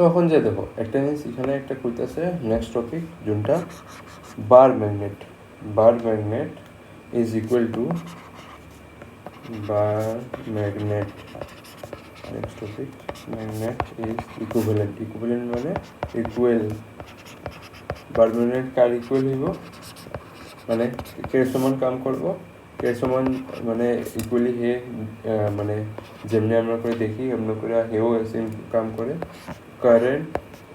তো এখন যে দেখো একটা জিনিস এখানে একটা কইতেছে নেক্সট টপিক যোনটা bar magnet is equal to bar magnet next topic magnet is equivalent মানে ইকুয়াল বার ম্যাগনেট কার ইকুয়াল হইব মানে কে সমান কাম করব কে সমান মানে ইকুয়ালি হে মানে যেমনি আমরা করে দেখি এমনি করে হেও সেম কাম করে কারেন্ট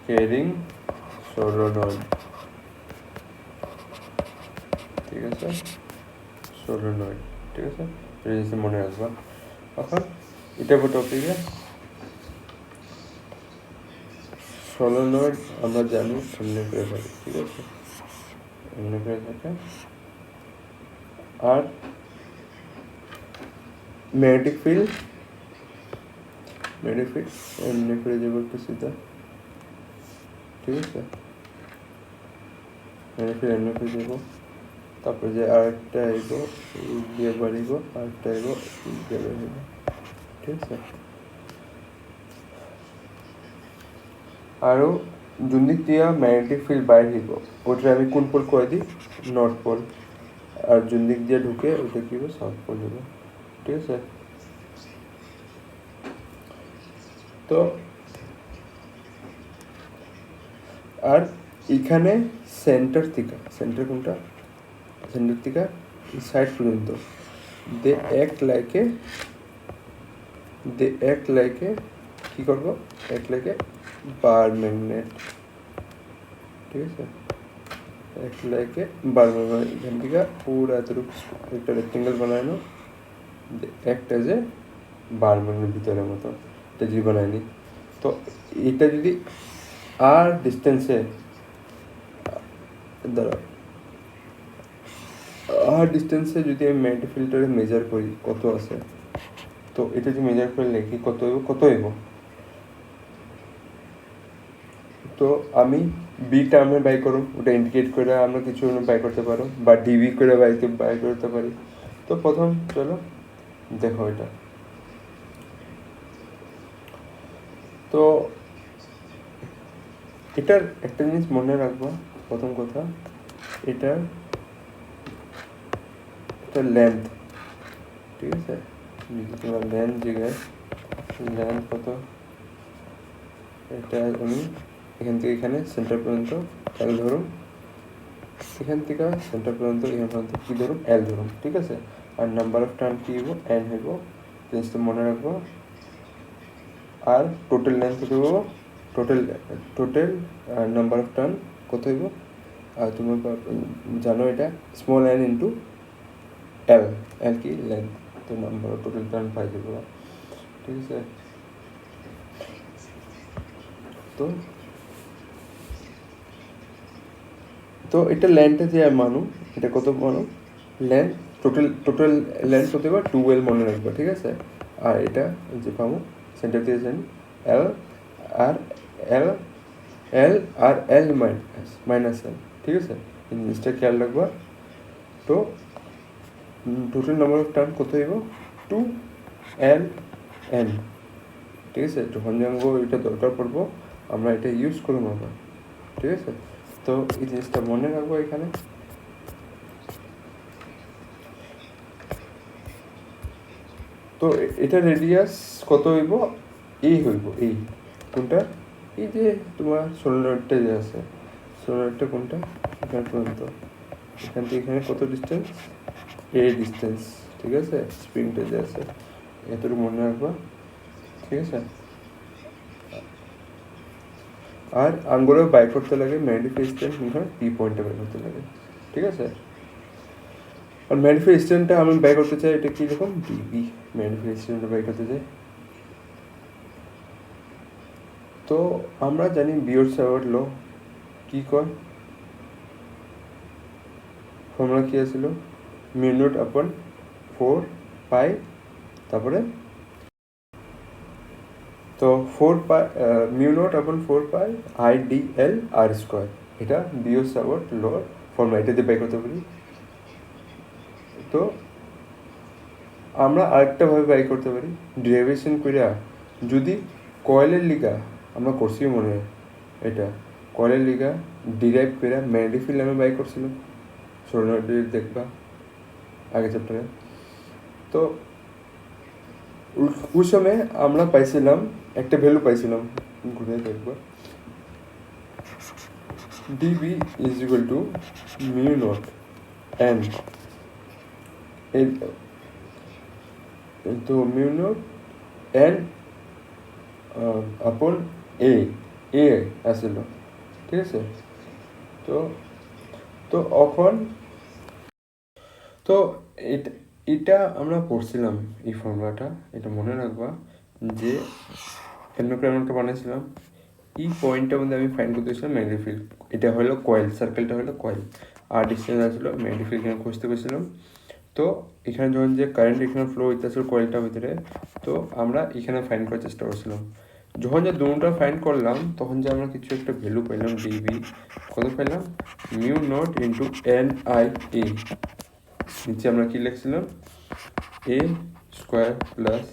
ক্যারিং সলোনয়েড ঠিক আছে সলোনয়েড ঠিক আছে এটা জিনিস মনে রাখবা এখন এটা টপিকে সলোনয়েড আমরা জানি এমনি করে থাকে ঠিক আছে এমনি করে থাকে আর ম্যাগনেটিক ফিল্ড এমনি করে যাবো একটু সিধা ঠিক আছে ম্যাগনেটিক ফিল্ড এমনি করে যাবো তারপরে যে আরেকটা আইব এই দিয়ে বাড়িব আরেকটা আইব এই দিয়ে বাড়িব ঠিক আছে আরও যোন দিক দিয়া ম্যাগনেটিক ফিল্ড বাইর হইব ওটা আমি কোন পোল কয়ে দিই নর্থ পোল আর যোন দিক দিয়ে ঢুকে ওটা কি হবে সাউথ পোল হবে ঠিক আছে তো আর এখানে সেন্টার কোনটা সেন্টার থেকে সাইড পর্যন্ত দে অ্যাক্ট লাইকে কি করবো অ্যাক্ট লাইকে বার ম্যাগনেট ঠিক আছে অ্যাক্ট লাইকে বার ম্যাগনেট এখান থেকে পুরো এতটুকু একটা রেক্টেঙ্গেল বানানো act as a bar magnet ভিতরের মতো এটা যদি বানায়নি তো এটা যদি আর ডিস্টেন্সে দাঁড়াও আর ডিস্টেন্সে যদি আমি ম্যাগনেটিক ফিল্ডটারে মেজার করি কত আছে তো এটা যদি মেজার করে লিখি কত হইব তো আমি বি টার্মে বাই করো ওটা ইন্ডিকেট করে আমরা কিছু বাই করতে পারো বা ডিবি করে বাই করতে পারি তো প্রথম চলো দেখো এটা তো এটার একটা জিনিস মনে রাখবো প্রথম কথা এটার লেন্থ ঠিক আছে যদি তোমার লেন্থ জিজ্ঞাসা লেন্থ কত এটা আমি এখান থেকে এখানে সেন্টার পর্যন্ত এল ধরুন এখান থেকে সেন্টার পর্যন্ত এখান পর্যন্ত কী ধরুন এল ধরুন ঠিক আছে আর নাম্বার অফ টার্ন কী হইব এন হইব জিনিসটা মনে রাখবো আর টোটাল লেন্থ কত হইব টোটাল নাম্বার অফ টার্ন কত হইব আর তুমি জানো এটা স্মল এন ইন্টু এল কি লেন্থ তো নাম্বার অফ টোটাল টার্ন পাই দেবো ঠিক আছে তো এটা লেন্থটা যে মানো এটা কত মানো লেন্থ টোটাল লেন্থ কত হবে 2L মনে রাখবো ঠিক আছে আর এটা যে পাবো সেন্টার দিয়ে জানি এল মাইনাস এল ঠিক আছে এই জিনিসটা খেয়াল রাখবা তো টোটাল নাম্বার অফ টার্ন কত হইব 2LN ঠিক আছে যখন জানবো এটা দরকার পড়বো আমরা এটা ইউজ করবো আবার ঠিক আছে তো এই জিনিসটা মনে রাখবো এখানে তো এটা রেডিয়াস কত হইব এই হইব এই কোনটা এই যে তোমার সোলারটা যে আছে সোলারটা কোনটা এখানে পর্যন্ত এখান থেকে এখানে কত ডিস্টেন্স ডিস্টেন্স ঠিক আছে স্প্রিংটা যে আছে এতটুকু মনে রাখবা ঠিক আছে আর আঙ্গুলে বাই করতে লাগে ম্যাগনেটিক স্ট্যান্ড পি পয়েন্টে বাই করতে লাগে ঠিক আছে আর ম্যাগনেটিক স্ট্যান্ডটা আমি বাই করতে চাই এটা কীরকম ডিবি ম্যাগনেটিক স্ট্যান্ডটা বাই করতে চাই তো আমরা জানি বিয়র-স্যাভার্ট ল কি কয় ফর্মুলা কি আছিল μ0/4π তারপরে তো 4π μ0/4π IDL r², এটা বিয়র-স্যাভার্ট লর ফর্মুলা, এটা দিয়ে বাই করতে পারি। তো আমরা আরেকটা ভাবে বাই করতে পারি, ডেরিভেশন কইরা যদি কয়েলের লিগা আমরা করছি মনে হয় এটা কয়েলের লিগা ডিরাইভ করে ম্যাগনেটিক আমি বাই করছিলাম সলিনয়েড দেখবা আগে চ্যাপ্টারে। তো ওই সময় আমরা পাইছিলাম একটা ভ্যালু পাইছিলাম, ঘুরে দেখবা DB is equal two mu not an, তো মিউ নট এন আপন এ এ আসছিল, ঠিক আছে। তো তো এখন তো এটা এটা আমরা পড়ছিলাম এই ফর্মুলাটা, এটা মনে রাখবা যে এমনি করে একটা বানিয়েছিলাম। এই পয়েন্টটার মধ্যে আমি ফাইন্ড করতেছিলাম ম্যাগনেটিক ফিল্ড, এটা হলো কয়েল, সার্কেলটা হলো কয়েল, আর ডিস্টেন্স আসলো ম্যাগনেটিক ফিল্ড এখানে খুঁজতে পেরেছিলাম। তো এখানে যখন যে কারেন্ট এখানে ফ্লো হইতেছিল কয়েলটার ভিতরে, তো আমরা এখানে ফাইন্ড করার চেষ্টা করছিলাম। যখন যে দুটা ফাইন্ড করলাম তখন যে আমরা কিছু একটা ভ্যালু পেলাম ডিবি, কত পেলাম mu naught into N I A, নিচে আমরা কি লিখছিলাম A square plus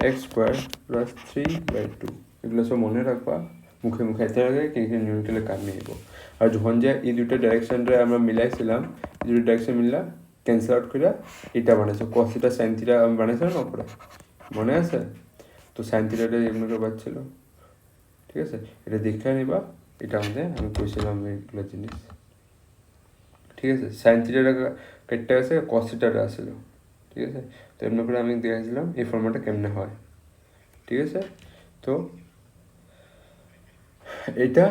X square plus 3/2, এগুলো সব মনে রাখবা, মুখে মুখে এতে আগে কিন্তু নিউটনের কাজ নিয়ে যাবো। আর যখন যে এই দুটো ডাইরেকশনটা আমরা মিলাইছিলাম, এই দুটো ডাইরেকশন মিললা ক্যান্সেল আউট করে এটা বানাইছে কস থিটা সাইন থিটা আমি বানাইছিলাম না ওপরে, মনে আছে? তো সাইন থিটাটা এমনি করে বাচ্ছিল, ঠিক আছে। এটা দেখে নিবা, এটা আমাদের আমি কইছিলাম এইগুলো জিনিস, ঠিক আছে। সাইন থিটাটা কেটে আছে, কস থিটাটা আসছিল, ঠিক আছে। তো এমনি করে আমি দেখেছিলাম এই ফর্মাটটা কেমনে হয়, ঠিক আছে। তো এটা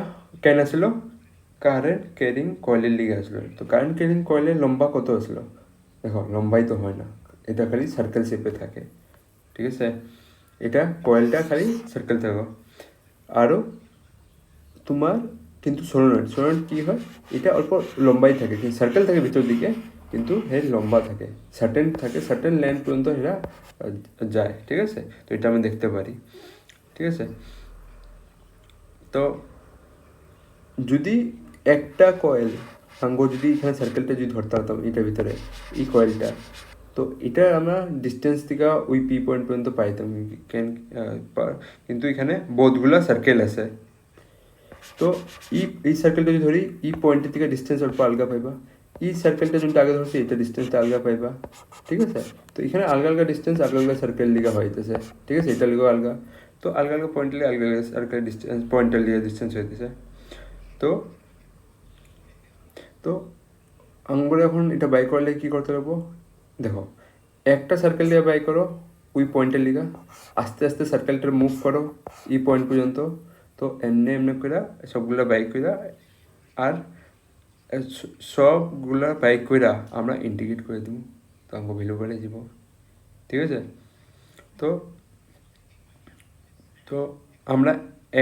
কেন আসলো, কারেন্ট ক্যারিং কয়েলের লিগে আসলো। তো কারেন্ট ক্যারিং কয়েলের লম্বা কত আসলো, দেখো লম্বাই তো হয় না, এটা খালি সার্কেল শেপে থাকে, ঠিক আছে। এটা কয়েলটা খালি সার্কেল থাকো। আরও তোমার কিন্তু সলিনয়েড কী হয়, এটা অল্প লম্বাই থাকে, কিন্তু সার্কেল থাকে ভিতর দিকে, কিন্তু এর লম্বা থাকে, সার্টেন লেন্থ পর্যন্ত এরা যায়, ঠিক আছে। তো এটা আমি দেখতে পারি, ঠিক আছে। তো যদি একটা কয়েল আঙ্গ যদি এখানে সার্কেলটা যদি ধরতে হতাম এটার ভিতরে এই কয়েলটা, তো এটা আমরা ডিস্টেন্স থেকে ওই পি পয়েন্ট পর্যন্ত পাইতাম, কিন্তু এখানে বহুতগুলা সার্কেল আছে। তো এই সার্কেলটা যদি ধরি এই পয়েন্টের থেকে ডিস্টেন্স অল্প আলগা পাইবা, এই সার্কেলটা যদি আগে ধরছি এটা ডিস্টেন্সটা আলগা পাইবা, ঠিক আছে। তো এখানে আলগা আলগা ডিস্টেন্স আলগা আলগা সার্কেল লিগা হইতেছে, ঠিক আছে। এটা লিগা আলগা, তো আলগা আলগা পয়েন্ট লিগে আলগা আলগা সার্কেল ডিস্টেন্স পয়েন্টের লিগে ডিস্টেন্স হইতেছে। তো তো আমরা এখন এটা বাই করলে কী করতে পারবো, দেখো একটা সার্কেল দিয়ে বাই করো ওই পয়েন্টের লিগা, আস্তে আস্তে সার্কেলটার মুভ করো এই পয়েন্ট পর্যন্ত, তো এমনি এমনি করে সবগুলা বাই কইরা, আর সবগুলা বাই কইরা আমরা ইন্টিগ্রেট করে দেবো, তো আমাকে ভ্যালু বেড়ে যাব, ঠিক আছে। তো তো আমরা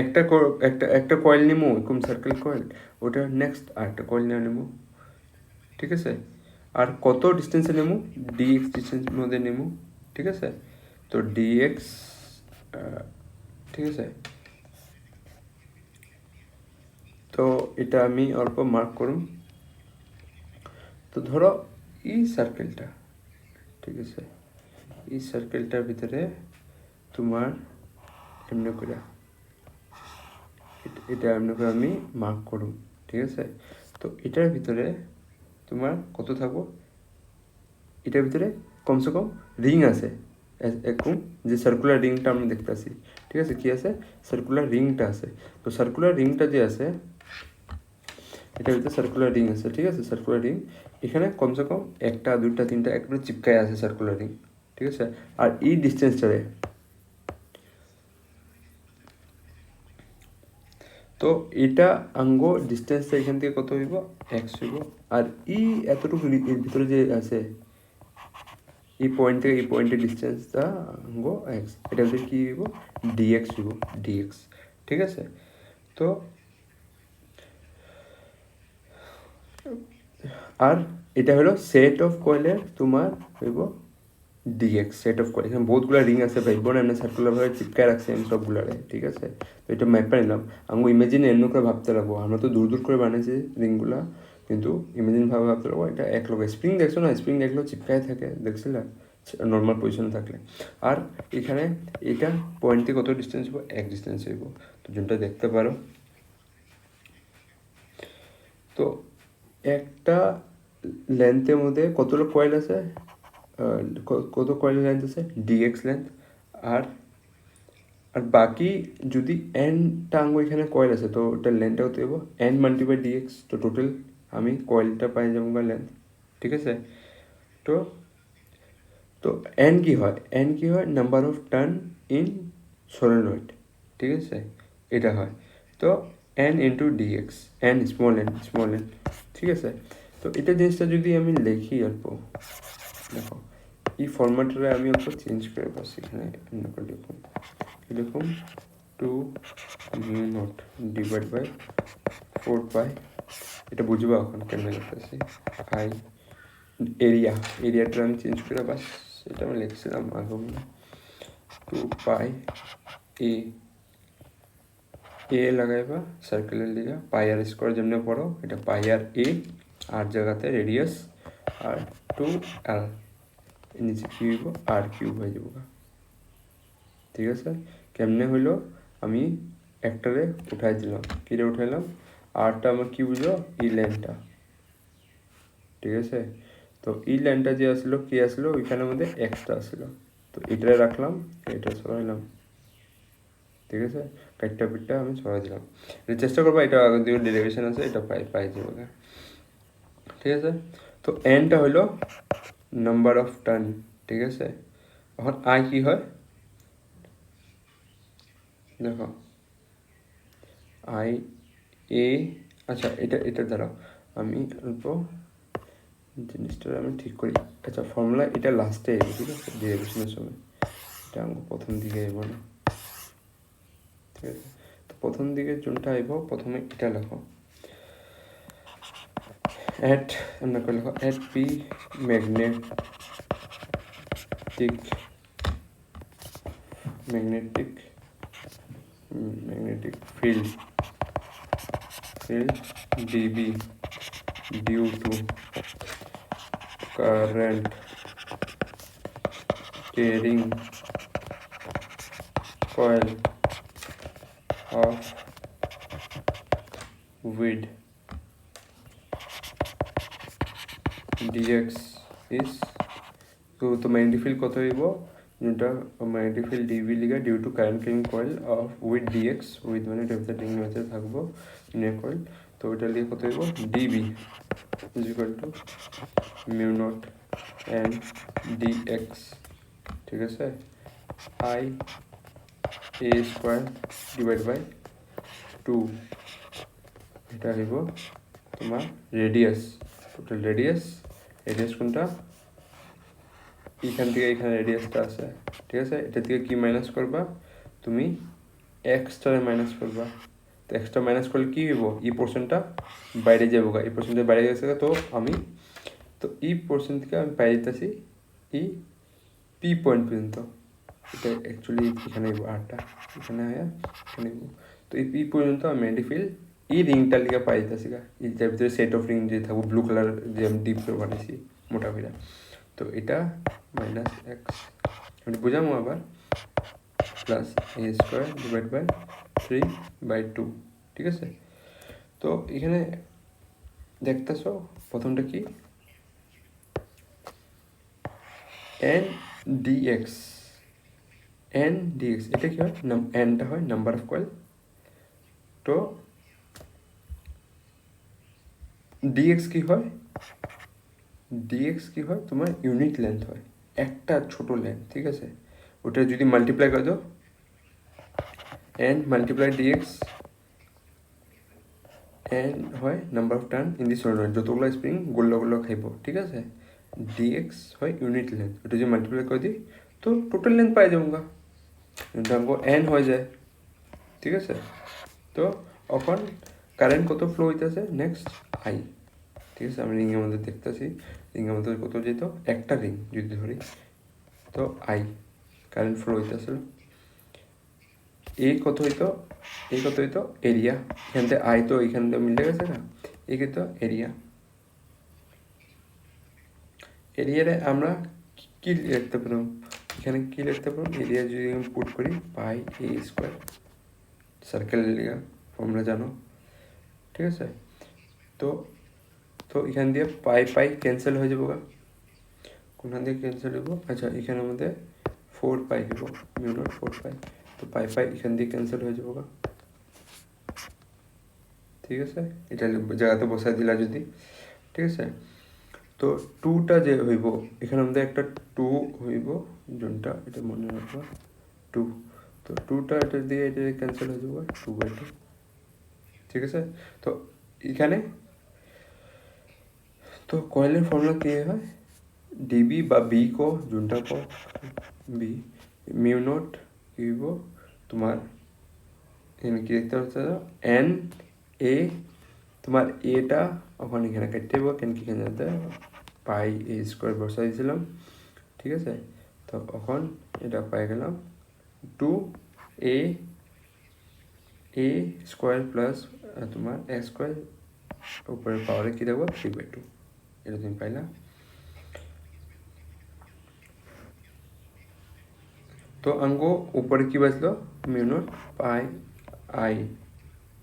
একটা একটা কয়েল নেবো এরকম সার্কেল কয়েল, ওটা নেক্সট আরেকটা কয়েল নিয়ে নেবো, ঠিক আছে। আর কত ডিস্টেন্সে নেবো, ডিএক্স ডিস্টেন্সের মধ্যে নেবো, ঠিক আছে। তো ডিএক্স, ঠিক আছে। তো এটা আমি অল্প মার্ক করুন। তো ধরো এই সার্কেলটা, ঠিক আছে, এই সার্কেলটার ভিতরে তোমার এমনি করে এটা এমনি করে আমি মার্ক করুন, ঠিক আছে। তো এটার ভিতরে তোমার কত থাকবো, এটার ভিতরে কমসে কম রিং আছে এরকম, যে সার্কুলার রিংটা আমরা দেখতে পাচ্ছি, ঠিক আছে। কি আছে, সার্কুলার রিংটা আছে। তো সার্কুলার রিংটা যে আছে এটার ভিতরে সার্কুলার রিং আছে, ঠিক আছে। সার্কুলার রিং এখানে কমসে কম একটা দুইটা তিনটা একবারে চিপকায় আছে সার্কুলার রিং, ঠিক আছে। আর এই ডিস্টেন্সটারে, তো এটা আঙ্গ ডিস্টেন্সটা এখান থেকে কত হইব, এক্স হইব। আর এই এতটুকু এর ভিতরে যে আছে এই পয়েন্ট থেকে এই পয়েন্টের ডিস্টেন্সটা আঙ্গ এক্স, এটা ভিতরে কী হইব, ডিএক্স হইব, ডিএক্স, ঠিক আছে। তো আর এটা হলো সেট অফ কয়েলের তোমার হইব ডিএক্স, সেট অফ কয়েল। এখানে বহুতগুলো রিং আছে ভাই বোন, এমনি সার্কুলারভাবে চিপকায় রাখছে আমি সবগুলারে, ঠিক আছে। তো এটা ম্যাপটা নিলাম, আমি ইমেজিন এমনি করে ভাবতে লাগবো, আমরা তো দূর দূর করে বানিয়েছি রিংগুলা, কিন্তু ইমেজিন ভাবে ভাবতে লাগবো এটা এক লোক স্প্রিং দেখছো না, স্প্রিং দেখলেও চিপকায় থাকে, দেখছিলা নর্মাল পজিশনে থাকলে। আর এখানে এটা পয়েন্ট থেকে কত ডিস্টেন্স হইব, 1 ডিস্টেন্স হইব। তো যোনটা দেখতে পারো, তো একটা লেন্থের মধ্যে কতটা কয়েল আছে, কত কয়েল লেন্থ আছে, ডিএক্স লেন্থ। আর আর বাকি যদি এনটা আঙ্গো এখানে কয়েল আছে, তো ওটার লেন্থটা হতে হইব এন মাল্টিপ্লাই ডিএক্স। তো টোটাল আমি কয়েলটা পাই যাবো লেন্থ, ঠিক আছে। তো তো এন কি হয়, এন কি হয়, number of turn in solenoid, ঠিক আছে, এটা হয়। তো n into dx, n small n, ঠিক আছে। তো এটা জিনিসটা যদি আমি লিখি অল্প, দেখো এই ফরম্যাটটা আমি অল্প চেঞ্জ করে পাচ্ছি। এখানে এরকম 2μ0 ডিভাইড বাই 4 পাই, এটা বুঝবো এখন কেমন লিখতেছি। আই এরিয়াটা আমি চেঞ্জ করে বাস এটা আমি লিখছিলাম আগে, 2 পাই এ লাগাইবা সার্কেলের লিগা, পাই আর স্কোয়ার যেমনি পড়ো, এটা পাই আর এ, আর জায়গাতে রেডিয়াস, আর 2L নিচে কি হইব, আর কিউব হয়ে যাব, ঠিক আছে। কেমনে হইলো, আমি একটারে উঠাই দিলাম, কিরে উঠাইলাম, আরটা আমার কি বুঝলো, ই লাইনটা, ঠিক আছে। তো এই লাইনটা যে আসলো, কি আসলো, ওইখানের মধ্যে এক্সটা আসলো, তো এটারে রাখলাম, এটা সরাইলাম, ঠিক আছে। কাটটা পিটটা আমি সরাই দিলাম, এটা চেষ্টা করবো, এটা আগে দিয়ে ডেরিভেশন আছে, এটা পাই যাবো, ঠিক আছে। তো এনটা হইলো নাম্বার অফ টার্ন, ঠিক আছে। এখন আই কি হয়, দেখো আই এ, আচ্ছা এটা দ্বারা আমি অল্প জিনিসটা আমি ঠিক করি। আচ্ছা ফর্মুলা এটা লাস্টে এলো, ঠিক আছে, ডেরিভেশনের সময়, এটা আমি প্রথম দিকে এব না, ঠিক আছে। তো প্রথম দিকে যোনটা আইব, প্রথমে এটা লেখো, অ্যাট আমরা করে লেখো at P magnetic field dB due to current carrying coil of width dx is, তো ম্যাগনেটিক ফিল্ড কত হইব, যেটা ম্যাগনেটিক ফিল্ড ডিবি লিগা due to current carrying coil of with DX, with মানে রিং ম্যাচে থাকবো নিয়ে কয়েল, তো ওইটা লিগে কত হইব, DB is equal to μ0 N DX, ঠিক আছে, I A square divide by 2, এটা হইব তোমার রেডিয়াস, টোটাল রেডিয়াস কোনটা, এইখান থেকে এখানে রেডিয়াসটা আছে, ঠিক আছে। এটা থেকে কি মাইনাস করবা, তুমি এক্সট্রা মাইনাস করবা, তো এক্সট্রা মাইনাস করলে কি হইব, এই পোর্শনটা বাইরে যাবো, এই পোর্শনটা বাইরে গেছে, তো আমি তো এই পোর্শন থেকে আমি পাই যেতেছি এই পি পয়েন্ট পর্যন্ত, এটা অ্যাকচুয়ালি এখানে আরটা এখানে এখানে, তো এই পি পর্যন্ত আমি ম্যাগনেটিক ফিল্ড এই রিংটার লিগে পাই যেতেছি, এই যার ভিতরে সেট অফ রিং যে থাকবো ব্লু কালার যে আমি ডিপ করে বানিয়েছি মোটা করে, তো এটা মাইনাস এক্স, আমি বুঝাবো আবার, plus A square divide by 3/2, ঠিক আছে। তো এখানে দেখতেছো প্রথমটা কি, এন ডিএক্স, এটা কি হয়, এনটা হয় নাম্বার অফ কয়েল, তো ডিএক্স কি হয়, তোমার ইউনিট লেন্থ হয়, একটা ছোট লেন্থ, ঠিক আছে। ওটা যদি মাল্টিপ্লাই করে দাও, এন মাল্টিপ্লাই ডিএক্স, এন হয় number of turn in the solenoid, যতগুলো স্প্রিং গোল্লা খাইব, ঠিক আছে। ডিএক্স হয় ইউনিট লেন্থ, ওটা যদি মাল্টিপ্লাই করে দিই, তো টোটাল লেন্থ পাই যাবো গা, এন হয়ে যায়, ঠিক আছে। তো এখন কারেন্ট কত ফ্লো হইতেছে, নেক্সট আই, ঠিক আছে। আমি রিংয়ের মধ্যে দেখতেছি, রিংয়ের মধ্যে কত যেত, একটা রিং যদি ধরি, তো আই কারেন্ট ফ্লো হইতেছে, এই কত হইতো এরিয়া, এখান থেকে আই তো এইখান থেকে মিলে গেছে না, এই কিন্তু এরিয়ারে আমরা কি লিখতে পারো এখানে, কি লিখতে পারো, এরিয়া যদি আমি পুট করি পাই এ স্কোয়ার, সার্কেল এরিয়া তোমরা জানো, ঠিক আছে। তো তো এখান দিয়ে পাই পাই ক্যান্সেল হয়ে যাবো গা, কোনখান দিয়ে ক্যান্সেল হইব, আচ্ছা এখানের মধ্যে 4 পাই হইব, মিউ নট 4 পাই, তো পাই পাই এখান দিয়ে ক্যান্সেল হয়ে যাবো গা, ঠিক আছে। এটা জায়গাতে বসাই দিলা যদি, ঠিক আছে। তো টুটা যে হইব এখানের মধ্যে একটা টু হইব, যোনটা এটা মনে রাখবা টু, তো টুটা এটা দিয়ে এটা ক্যান্সেল হয়ে যাবো 2/2, ঠিক আছে। তো এখানে তো কয়েলের ফর্মুলা কি হয়, ডিবি বা বি को যোনটা को বি মিউ নট কি হইব তোমার, এখানে কি দেখতে পাচ্ছ এন এ, তোমার এটা ওখানে এখানে কেটে দেবো, কেন কি এখানে যাতে পাই এ স্কোয়ার বসাই দিয়েছিলাম, ঠিক আছে। তো এখন এটা পাই গেলাম 2 এ স্কোয়ার প্লাস তোমার এ স্কোয়ার উপরের পাওয়ারে কী দেবো 3/2, এটা তুমি পাইলা। তো আঙ্গো উপরে কি বাঁচলো mu naught pi I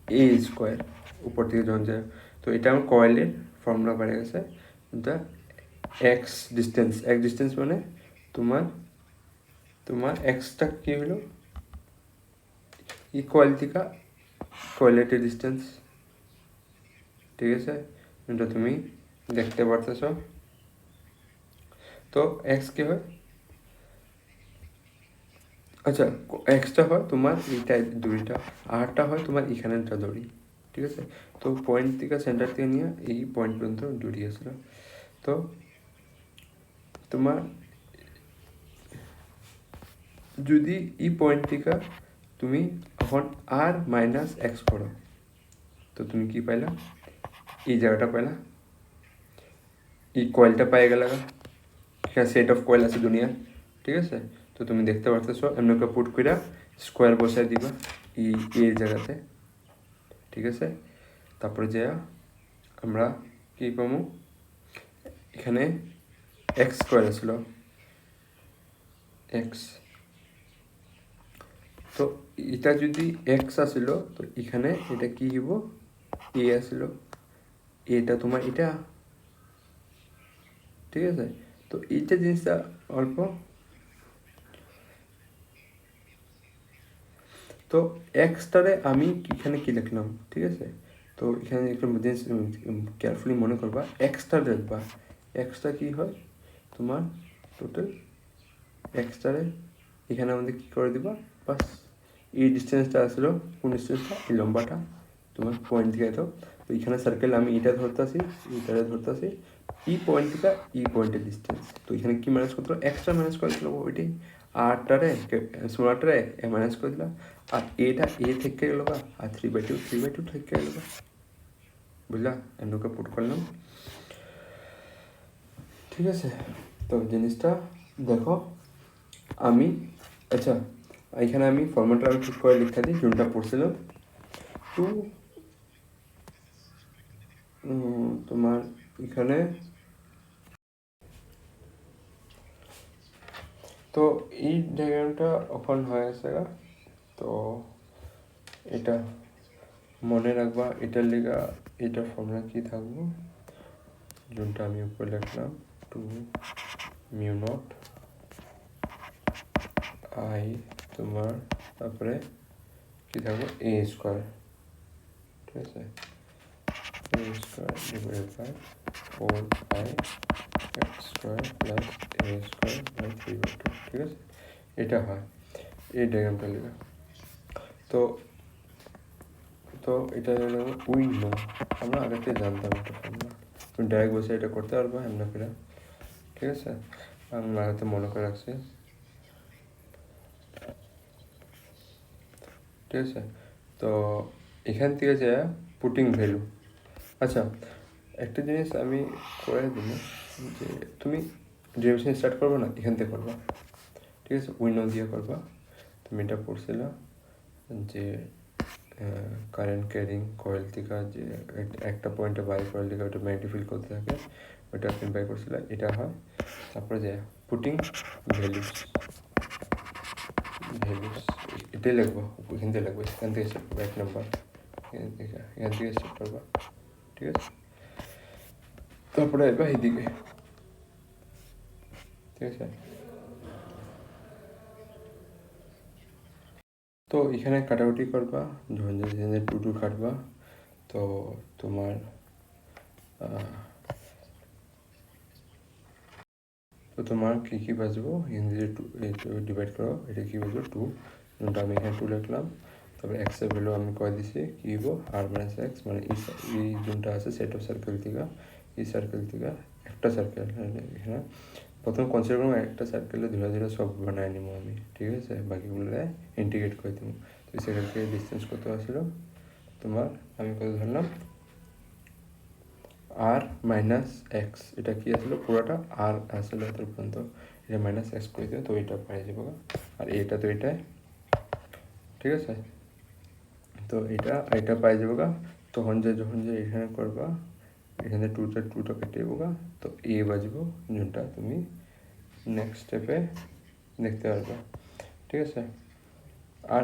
A square, উপর থেকে যখন যায়, তো এটা আমার কয়েলের ফর্মুলা বেড়ে গেছে, এটা এক্স ডিস্টেন্স মানে তোমার এক্সটা কী হলো ইকুয়াল থেকে কয়েলেটের ডিস্টেন্স, ঠিক আছে, এটা তুমি দেখতে পারতেছ। তো এক্স কি হয়, আচ্ছা এক্সটা হয় তোমার এইটা দড়িটা, আরটা হয় তোমার এখানেরটা দড়ি, ঠিক আছে। তো পয়েন্ট থেকে সেন্টার থেকে নিয়ে এই পয়েন্ট পর্যন্ত দড়ি আসলো। তো তোমার যদি এই পয়েন্ট থেকে তুমি এখন আর মাইনাস এক্স করো, তো তুমি কি পাইলা, এই জায়গাটা পাইলা, এই কয়েলটা পাই গেল, এখানে সেট অফ কয়েল আছে দুনিয়া, ঠিক আছে। তো তুমি দেখতে পারতেছো এমনি করে পুট কইরা স্কোয়ার বসাই দিবা এই জায়গাতে, ঠিক আছে। তারপরে যে আমরা কি পাবো, এখানে এক্স স্কোয়ার আসছিল এক্স, তো এটা যদি এক্স আসিল তো এখানে এটা কি হইব এ আসিল, এটা তোমার এটা, ঠিক আছে। তো এইটা জিনিসটা অল্প, তো এক্সটারে আমি এখানে কি লিখলাম, ঠিক আছে। তো এখানে একটু জিনিস কেয়ারফুলি মনে করবা, এক্সটা দেখবা, এক্সটা কি হয় তোমার টোটাল, এক্সটারে এখানে আমাদের কী করে দিবা, বাস এই ডিস্টেন্সটা আসলো, কোন ডিস্টেন্সটা এই লম্বাটা তোমার পয়েন্ট দিকে তো এখানে সার্কেল আমি এটা ধরতেছি, এইটারে ধরতেছি, এই পয়েন্ট থেকে এই পয়েন্টের ডিস্টেন্স, তো এখানে কি ম্যানেজ করতে এক্সট্রা ম্যানেজ করে দিল ওইটাই, আরটারে স্মলারটারে ম্যানেজ করে দিলাম, আর এটা এ থেকে গেল বা আর 3/2 থেকে গেল বা, বুঝলা, এমনকে পুট করলাম, ঠিক আছে। তো জিনিসটা দেখো আমি, আচ্ছা এখানে আমি ফর্মেটটা আমি ঠিক করে লিখে দিই যোনটা পড়ছিলাম, টু তোমার এখানে, তো এই ডায়াগ্রামটা ওপেন হয়ে গেছে, তো এটা মনে রাখবা, এটার লেগা এটার ফর্মুলা কি থাকবো, যোনটা আমি উপরে লিখলাম 2 মিউ নট আই তোমার, তারপরে কি থাকবো এ স্কোয়ার, ঠিক আছে, A square divided by 4 pi X square plus A square by 3/2, ঠিক আছে। এটা হয় এই ডায়াগ্রামটা লেখা। তো তো এটা হলো উই নো, আমরা আগে থেকে জানতাম এটা ফর্মুলা, তুমি ডাইরেক্ট বসে এটা করতে পারবো এমনি করে, ঠিক আছে, আমরা হয়তো মনে করে রাখছি, ঠিক আছে। তো এখান থেকে যে পুটিং ভ্যালু, আচ্ছা একটা জিনিস আমি করে দিই যে তুমি ডেরিভেশন স্টার্ট করবো না এখান থেকে করবা, ঠিক আছে, উইনো দিয়ে করবা, তুমি এটা পড়ছিলা যে কারেন্ট ক্যারিং কয়েল থেকে যে একটা পয়েন্টে বাই কয়েল থেকে ওটা ম্যাগনেটিক ফিল্ড করতে থাকে, ওটা আপনি বাই করছিল, এটা হয়। তারপরে যে পুটিং ভ্যালুস এটাই লিখবো, এখান থেকে লিখবো, এখান থেকে সেট করবো 1 নম্বর, এখান থেকে সেট করবা, ঠিক আছে। তারপরে এবার এইদিকে, ঠিক আছে। তো এখানে কাটাকুটি করবা, যখন যে টু কাটবা, তো তোমার কী কী বাজবো, এখান থেকে টু ডিভাইড করো, এটা কী বাজবো 2, যেটা আমি এখানে 2 লিখলাম। তারপরে এক্সের ভ্যালু আমি কয়ে দিছি কী হবো আর মাইনাস এক্স, মানে এই যোনটা আছে সেট অফ সার্কেল থেকে, এই সার্কেল থেকে একটা সার্কেল এখানে প্রথম কনসিডার করবো, একটা সার্কেলে ধীরে ধীরে সব বানায় নিবো আমি, ঠিক আছে। বাকিগুলো ইন্টিগ্রেট করে দেবো। তো সেখান থেকে ডিস্টেন্স কত আসলো তোমার, আমি কত ধরলাম আর মাইনাস এক্স, এটা কি আসলো পুরোটা আর আসলে এত পর্যন্ত, এটা মাইনাস এক্স করে দেবে, তো এটা পাই যাবো। আর এটা তো এটাই, ঠিক আছে। তো এটা পাই যাবো গা। তখন যখন এখানে করবা, এখানে টুটা কেটে যাবো গা, তো এ বাজবো, যোনটা তুমি নেক্সট স্টেপে দেখতে পারবা, ঠিক আছে। আর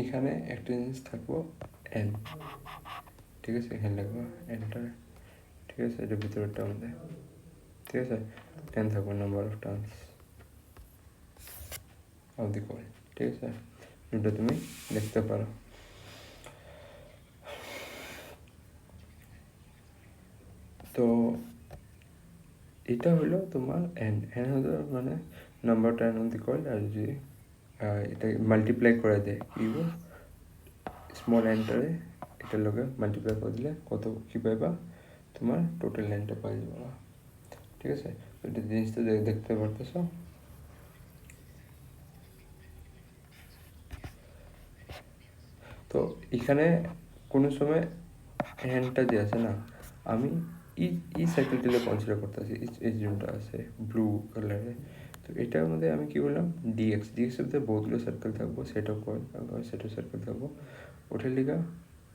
এখানে একটা জিনিস থাকবো এন, ঠিক আছে, এখানে লিখবো এন্টার, ঠিক আছে। এটা ভিতরেরটা আমাদের, ঠিক আছে। 10 থাকবে number of turns of the coil, ঠিক আছে। যেটা তুমি দেখতে পারো। তো এটা হলো তোমার এন হলো মানে number turn of the coil. আর যদি এটা মাল্টিপ্লাই করে দেয় কি স্মল এনটারে এটার লগে মাল্টিপ্লাই করে দিলে কত কী পাইবা, তোমার টোটাল লেনটা পাই যাবা, ঠিক আছে। তো এটা জিনিসটা দেখতে পারতেছ। তো এখানে কোনো সময় হ্যান্ডটা যে আছে না, আমি এই সাইকেলটিকে কনসিডার করতেছি, এই জোনটা আছে ব্লু কালারে। তো এটার মধ্যে আমি কি বললাম ডিএক্সের মধ্যে বহুতগুলো সার্কেল থাকবো, সেট অফ সার্কেল থাকবো। ওটার লিগা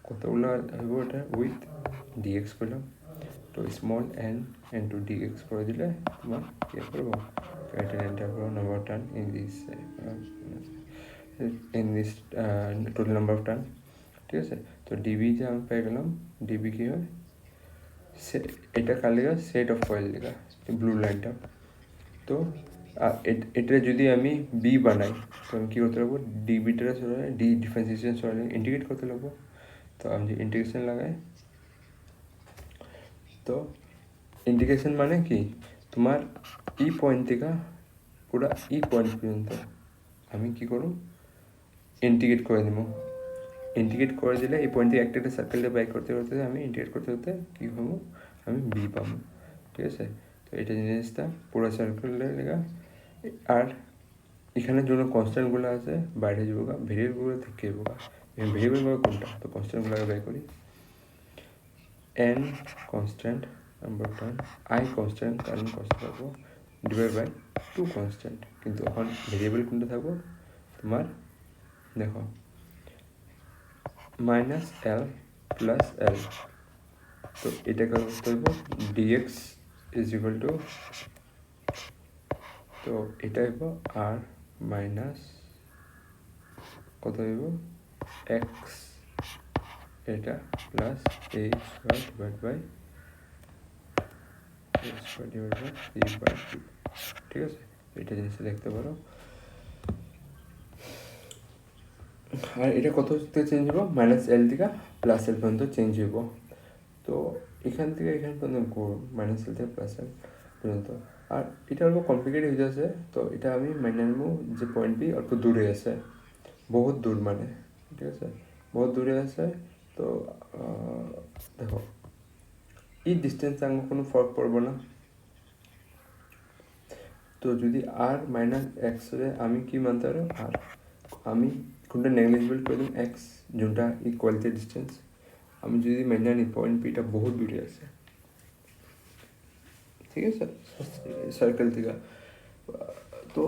কতগুলো হইব, ওটা উইথ ডিএক্স করলাম। তো স্মল এন টু ডিএক্স করে দিলে তোমার কী করবো, এন্টার করো number turn in this total number of turn, ঠিক আছে। তো ডিবি যে আমি পেয়ে গেলাম, ডিবি কী হয় এটা কার লেগা সেট অফ কয়েল লেগা, ব্লু লাইনটা। তো এটা যদি আমি বি বানাই, তো আমি কী করতে লাগবো, ডিবিটা সরালে ডিফারেন্সিয়েশন সরালে ইন্টিগ্রেট করতে লাগবো। তো আমি যে ইন্টিগ্রেশন লাগাই, তো ইন্টিগ্রেশন মানে কি তোমার ই পয়েন্ট থেকে পুরা ই পয়েন্ট পর্যন্ত আমি কী করব ইন্টিগ্রেট করে দেবো। ইন্টিগ্রেট করে দিলে এই পয়েন্ট থেকে একটা সার্কেলটা বাই করতে করতে আমি ইন্টিগ্রেট করতে করতে কী পাবো, আমি বি পাবো, ঠিক আছে। তো এটা জিনিসটা পুরো সার্কেলের লেগা। আর এখানে জন্য কনস্ট্যান্টগুলো আছে বাইরে যাবো গা, ভেরিয়েবলগুলো থেকে যাবো গা। ভেরিয়েবলগুলো কোনটা, তো কনস্ট্যান্টগুলোকে বাই করি। N constant number turn, I constant কারণ কনস্ট্যান্ট থাকবো, ডিভাইড বাই 2 কনস্ট্যান্ট। কিন্তু এখন ভেরিয়েবল কোনটা থাকবো তোমার, দেখো মাইনাস এল প্লাস এল। তো এটাকে করতে হইব ডিএক্স ইজ ইকুয়াল টু, তো এটা হইব আর মাইনাস কত হইব এক্স, এটা plus A square divide by ঠিক আছে। এটা জিনিসটা দেখতে পারো। আর এটা কত থেকে চেঞ্জ হবো, মাইনাস এল থেকে প্লাস এল পর্যন্ত চেঞ্জ হইব। তো এখান থেকে এখান পর্যন্ত মাইনাস এল থেকে প্লাস এল পর্যন্ত। আর এটা অল্প কমপ্লিকেটেড হয়ে যাচ্ছে, তো এটা আমি মাইনে নেব যে পয়েন্ট বি অল্প দূরে আছে, বহুত দূর মানে, ঠিক আছে, বহুত দূরে আছে। তো দেখো এই ডিস্টেন্স আমার কোনো ফরক পড়বো না। তো যদি আর মাইনাস এক্সরে আমি কি মানতে পারো, আর আমি কোনটা নেগলিজিবল করে দিই এক্স, যোনটা ইকুয়ালিটি ডিস্টেন্স। আমি যদি মেনে নিই পয়েন্ট বিটা বহুত দূরে আছে, ঠিক আছে, সার্কেল থেকে। তো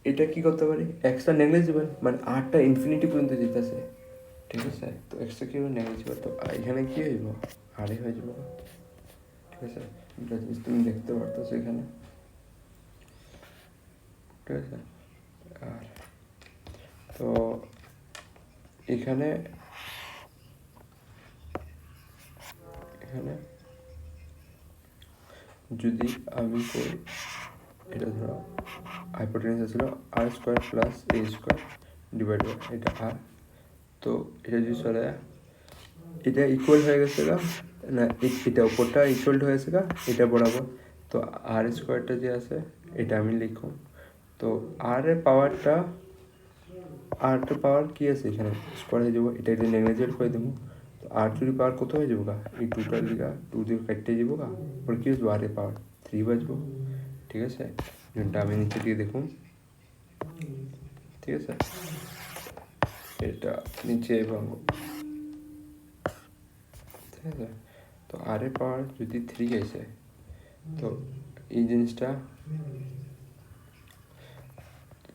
এটা কি করতে পারি, এক্সটা নেগলিজিবল মানে আরটা ইনফিনিটি পর্যন্ত যেতেছে, ঠিক আছে। তো এক্সট্রা কি নেগেটিভ, তো এখানে কি হইব আরে হয়ে যাব, ঠিক আছে। এটা জিনিস তুমি দেখতে পারতেছো এখানে, ঠিক আছে। আর তো এখানে এখানে যদি আমি করি, এটা ধরো হাইপোটেনিউজ ছিল R square plus A square divide by এটা আর, তো এটা যদি চলে এটা ইকুয়াল হয়ে গেছে গা না, এটা উপরটা ইকুয়াল হয়ে গেছে গা এটা বরাবর, তো আর স্কোয়ারটা যে আছে এটা আমি লিখব। তো আর এর পাওয়ারটা, আরটার পাওয়ার কি আছে এখানে স্কোয়ার হয়ে যাবো, এটা এটা নেগলেজেট করে দেবো। তো আর টুর পাওয়ার কত হয়ে যাবো গা, এই টুটার দিকে টু দিয়ে কাটতে যাবো গা, ওর কি হচ্ছে আর এর পাওয়ার 3 বাজবো, ঠিক আছে। যেটা আমি নিচে দিয়ে দেখুন, ঠিক আছে, এটা নিচে ভাঙবো, ঠিক আছে। তো আর এর পাওয়ার যদি 3 আসে, তো এই জিনিসটা,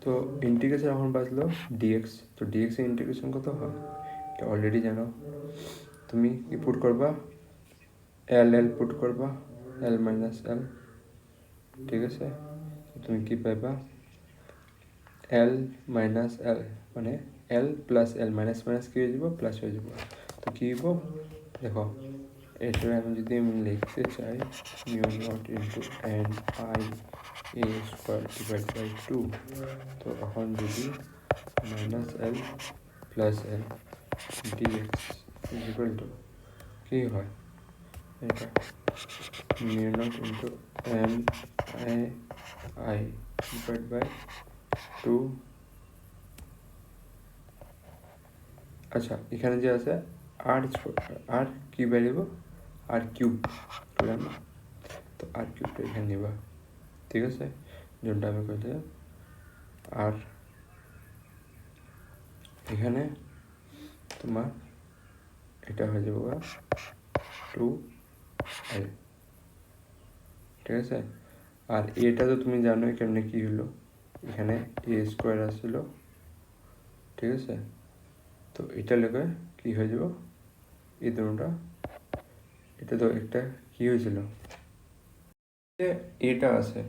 তো ইন্টিগ্রেশন এখন বাজলো ডিএক্স, তো ডিএক্স এর ইন্টিগ্রেশন কত হয় এটা অলরেডি জানো, তুমি কি পুট করবা এল এল পুট করবা, এল মাইনাস এল, ঠিক আছে। তুমি কি পাইবা এল মাইনাস এল, মানে এল প্লাস এল মাইনাস মাইনাস কি হয়ে যাব প্লাস হয়ে যাব। তো কি হইব দেখো, এটা আমি যদি আমি লিখতে চাই mu naught into N I A square divide by 2, তো এখন যদি minus L plus L DX is equal to কী হয়, এটা mu naught into N A I divide by 2। আচ্ছা এখানে যে আছে আর আর কি বেরিয়েব আর কিউব করলাম না, তো আর কিউবটা এখানে নিবা, ঠিক আছে। যেটা আমি কইতে আর এখানে তোমার এটা হয়ে যাবো 2l, ঠিক আছে। আর এটা তো তুমি জানোই কেমনে কি হলো, এখানে এ স্কোয়ার আসছিল, ঠিক আছে। তো এটা লেগে কি হয়ে যাব এই দুটোটা, এটা তো একটা কি হয়েছিল এটা আছে,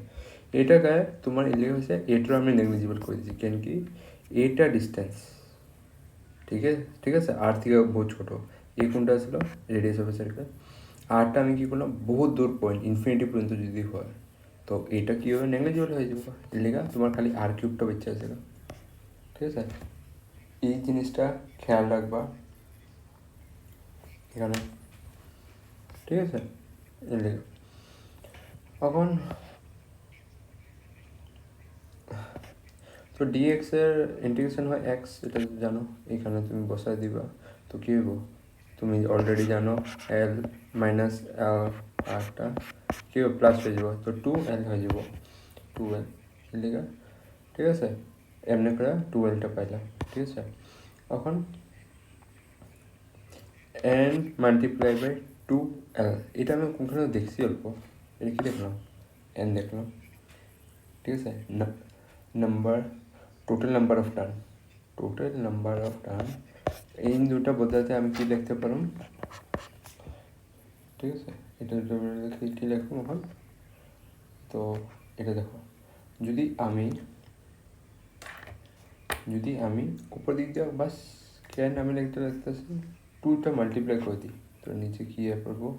এটা গায়ে তোমার এলে হয়েছে এটার আমি নেগলিজিবল করে দিচ্ছি, কেন কি এটা ডিস্টেন্স, ঠিক আছে, আর থেকে বহুত ছোটো, এই কোনটা ছিল রেডিয়াস অফ সার্কেল, আরটা আমি কী করলাম বহুত দূর পয়েন্ট ইনফিনিটি পর্যন্ত যদি হয়, তো এটা কী হবে নেগলিজিবল হয়ে যাবে, লেগা তোমার খালি আর কিউবটা বেঁচে আছে, ঠিক আছে। এই জিনিসটা খেয়াল রাখবা এখানে, ঠিক আছে। লেগা এখন তো ডিএক্স এর ইন্টিগ্রেশন হয় এক্স, এটা জানো, এখানে তুমি বসায় দিবা, তো কী হইব তুমি অলরেডি জানো এল মাইনাস আরটা কী হবে প্লাস হয়ে যাব, তো 2l হয়ে যাব, 2l লিখা, ঠিক আছে। এমনি করে 2lটা পাইলাম, ঠিক আছে। এখন এন মাল্টিপ্লাই বাই 2l, এটা আমি কোনখানে দেখছি অল্প, এটা কি দেখলাম এন দেখলাম, ঠিক আছে। Number total number of turn, total number of turn এই দুটা বদলাতে আমি কি লিখতে পারলাম, ঠিক আছে। এটা কি লিখবো এখন, তো এটা দেখো যদি আমি উপর দিক দিয়ে বাস কেন আমি লিখতেছি 2টা মাল্টিপ্লাই করে দিই, তো নিচে কি করবো,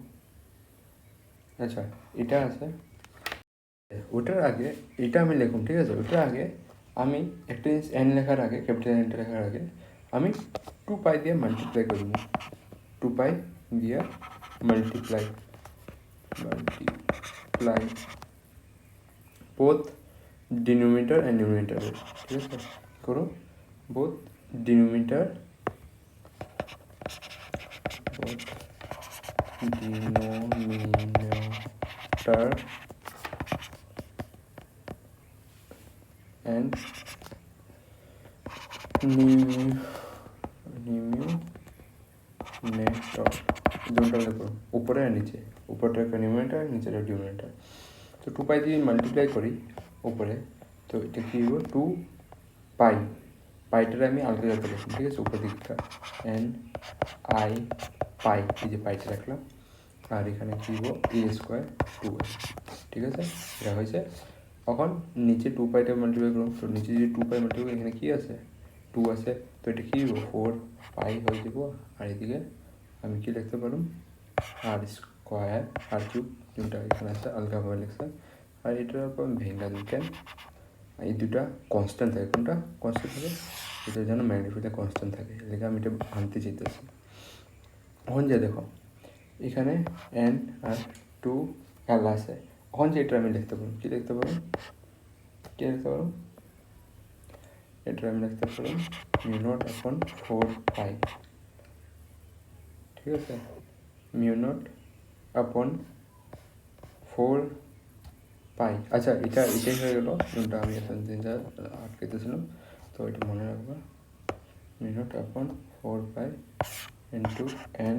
আচ্ছা এটা আছে ওটার আগে এটা আমি লিখুন, ঠিক আছে। ওটার আগে আমি একটা জিনিস এন লেখার আগে ক্যাপিটাল এনটা লেখার আগে আমি 2 পাই দিয়ে মাল্টিপ্লাই করব, 2 পাই দিয়ে multiply both denominator and numerator, ঠিক আছে। করো বোথ ডিনোমিনেটর and নিউমিনেটর দুটো দেখো উপরে আর নিচে, উপরটা একটা নিউমিনেটর নিচেটা ডিনোমিনেটর, তো 2 পাই দিয়ে মাল্টিপ্লাই করি উপরে, তো এটা কী হইব 2 পাই পাইটারে আমি আলাদা যাতে রাখলাম, ঠিক আছে, উপর দিকটা এন আই পাই, এই যে পাইটা রাখলাম, আর এখানে কী হবো এ স্কোয়ার 2a, ঠিক আছে, এটা হয়েছে। এখন নিচে 2 পাইটা মাল্টিপ্লাই করুন, তো নিচে যে 2 পাই মাল্টিপ্লাই এখানে কী আছে 2 আছে, তো এটা কী হবো 4 পাই হয়ে যাব। আর এদিকে আমি কি লিখতে পারুম আর স্কোয়ার আর কিউব, যেটা এখানে আছে আলগাভাবে লিখছে। আর এটার উপর ভেঙ্গা দিতেন এই দুটা কনস্ট্যান্ট থাকে, কোনটা কনস্ট্যান্ট থাকে, এটার জন্য ম্যাগনিফিউডটা কনস্ট্যান্ট থাকে, এটাকে আমি এটা আনতে চাইতেছি। এখন যে দেখো এখানে এন আর 2l আছে, এখন যে এটা আমি লিখতে পারবো, কী লিখতে পারবো, কী লিখতে পারবো, এটা আমি লিখতে পারবো মিউ নট আপন 4 পাই, ঠিক আছে, মিউ নট আপন 4 পাই। আচ্ছা এটাই হয়ে গেলো কোনটা আমি এখন জিনিসটা আটকেতেছিলাম, তো এটা মনে রাখবো mu naught upon 4 pi into N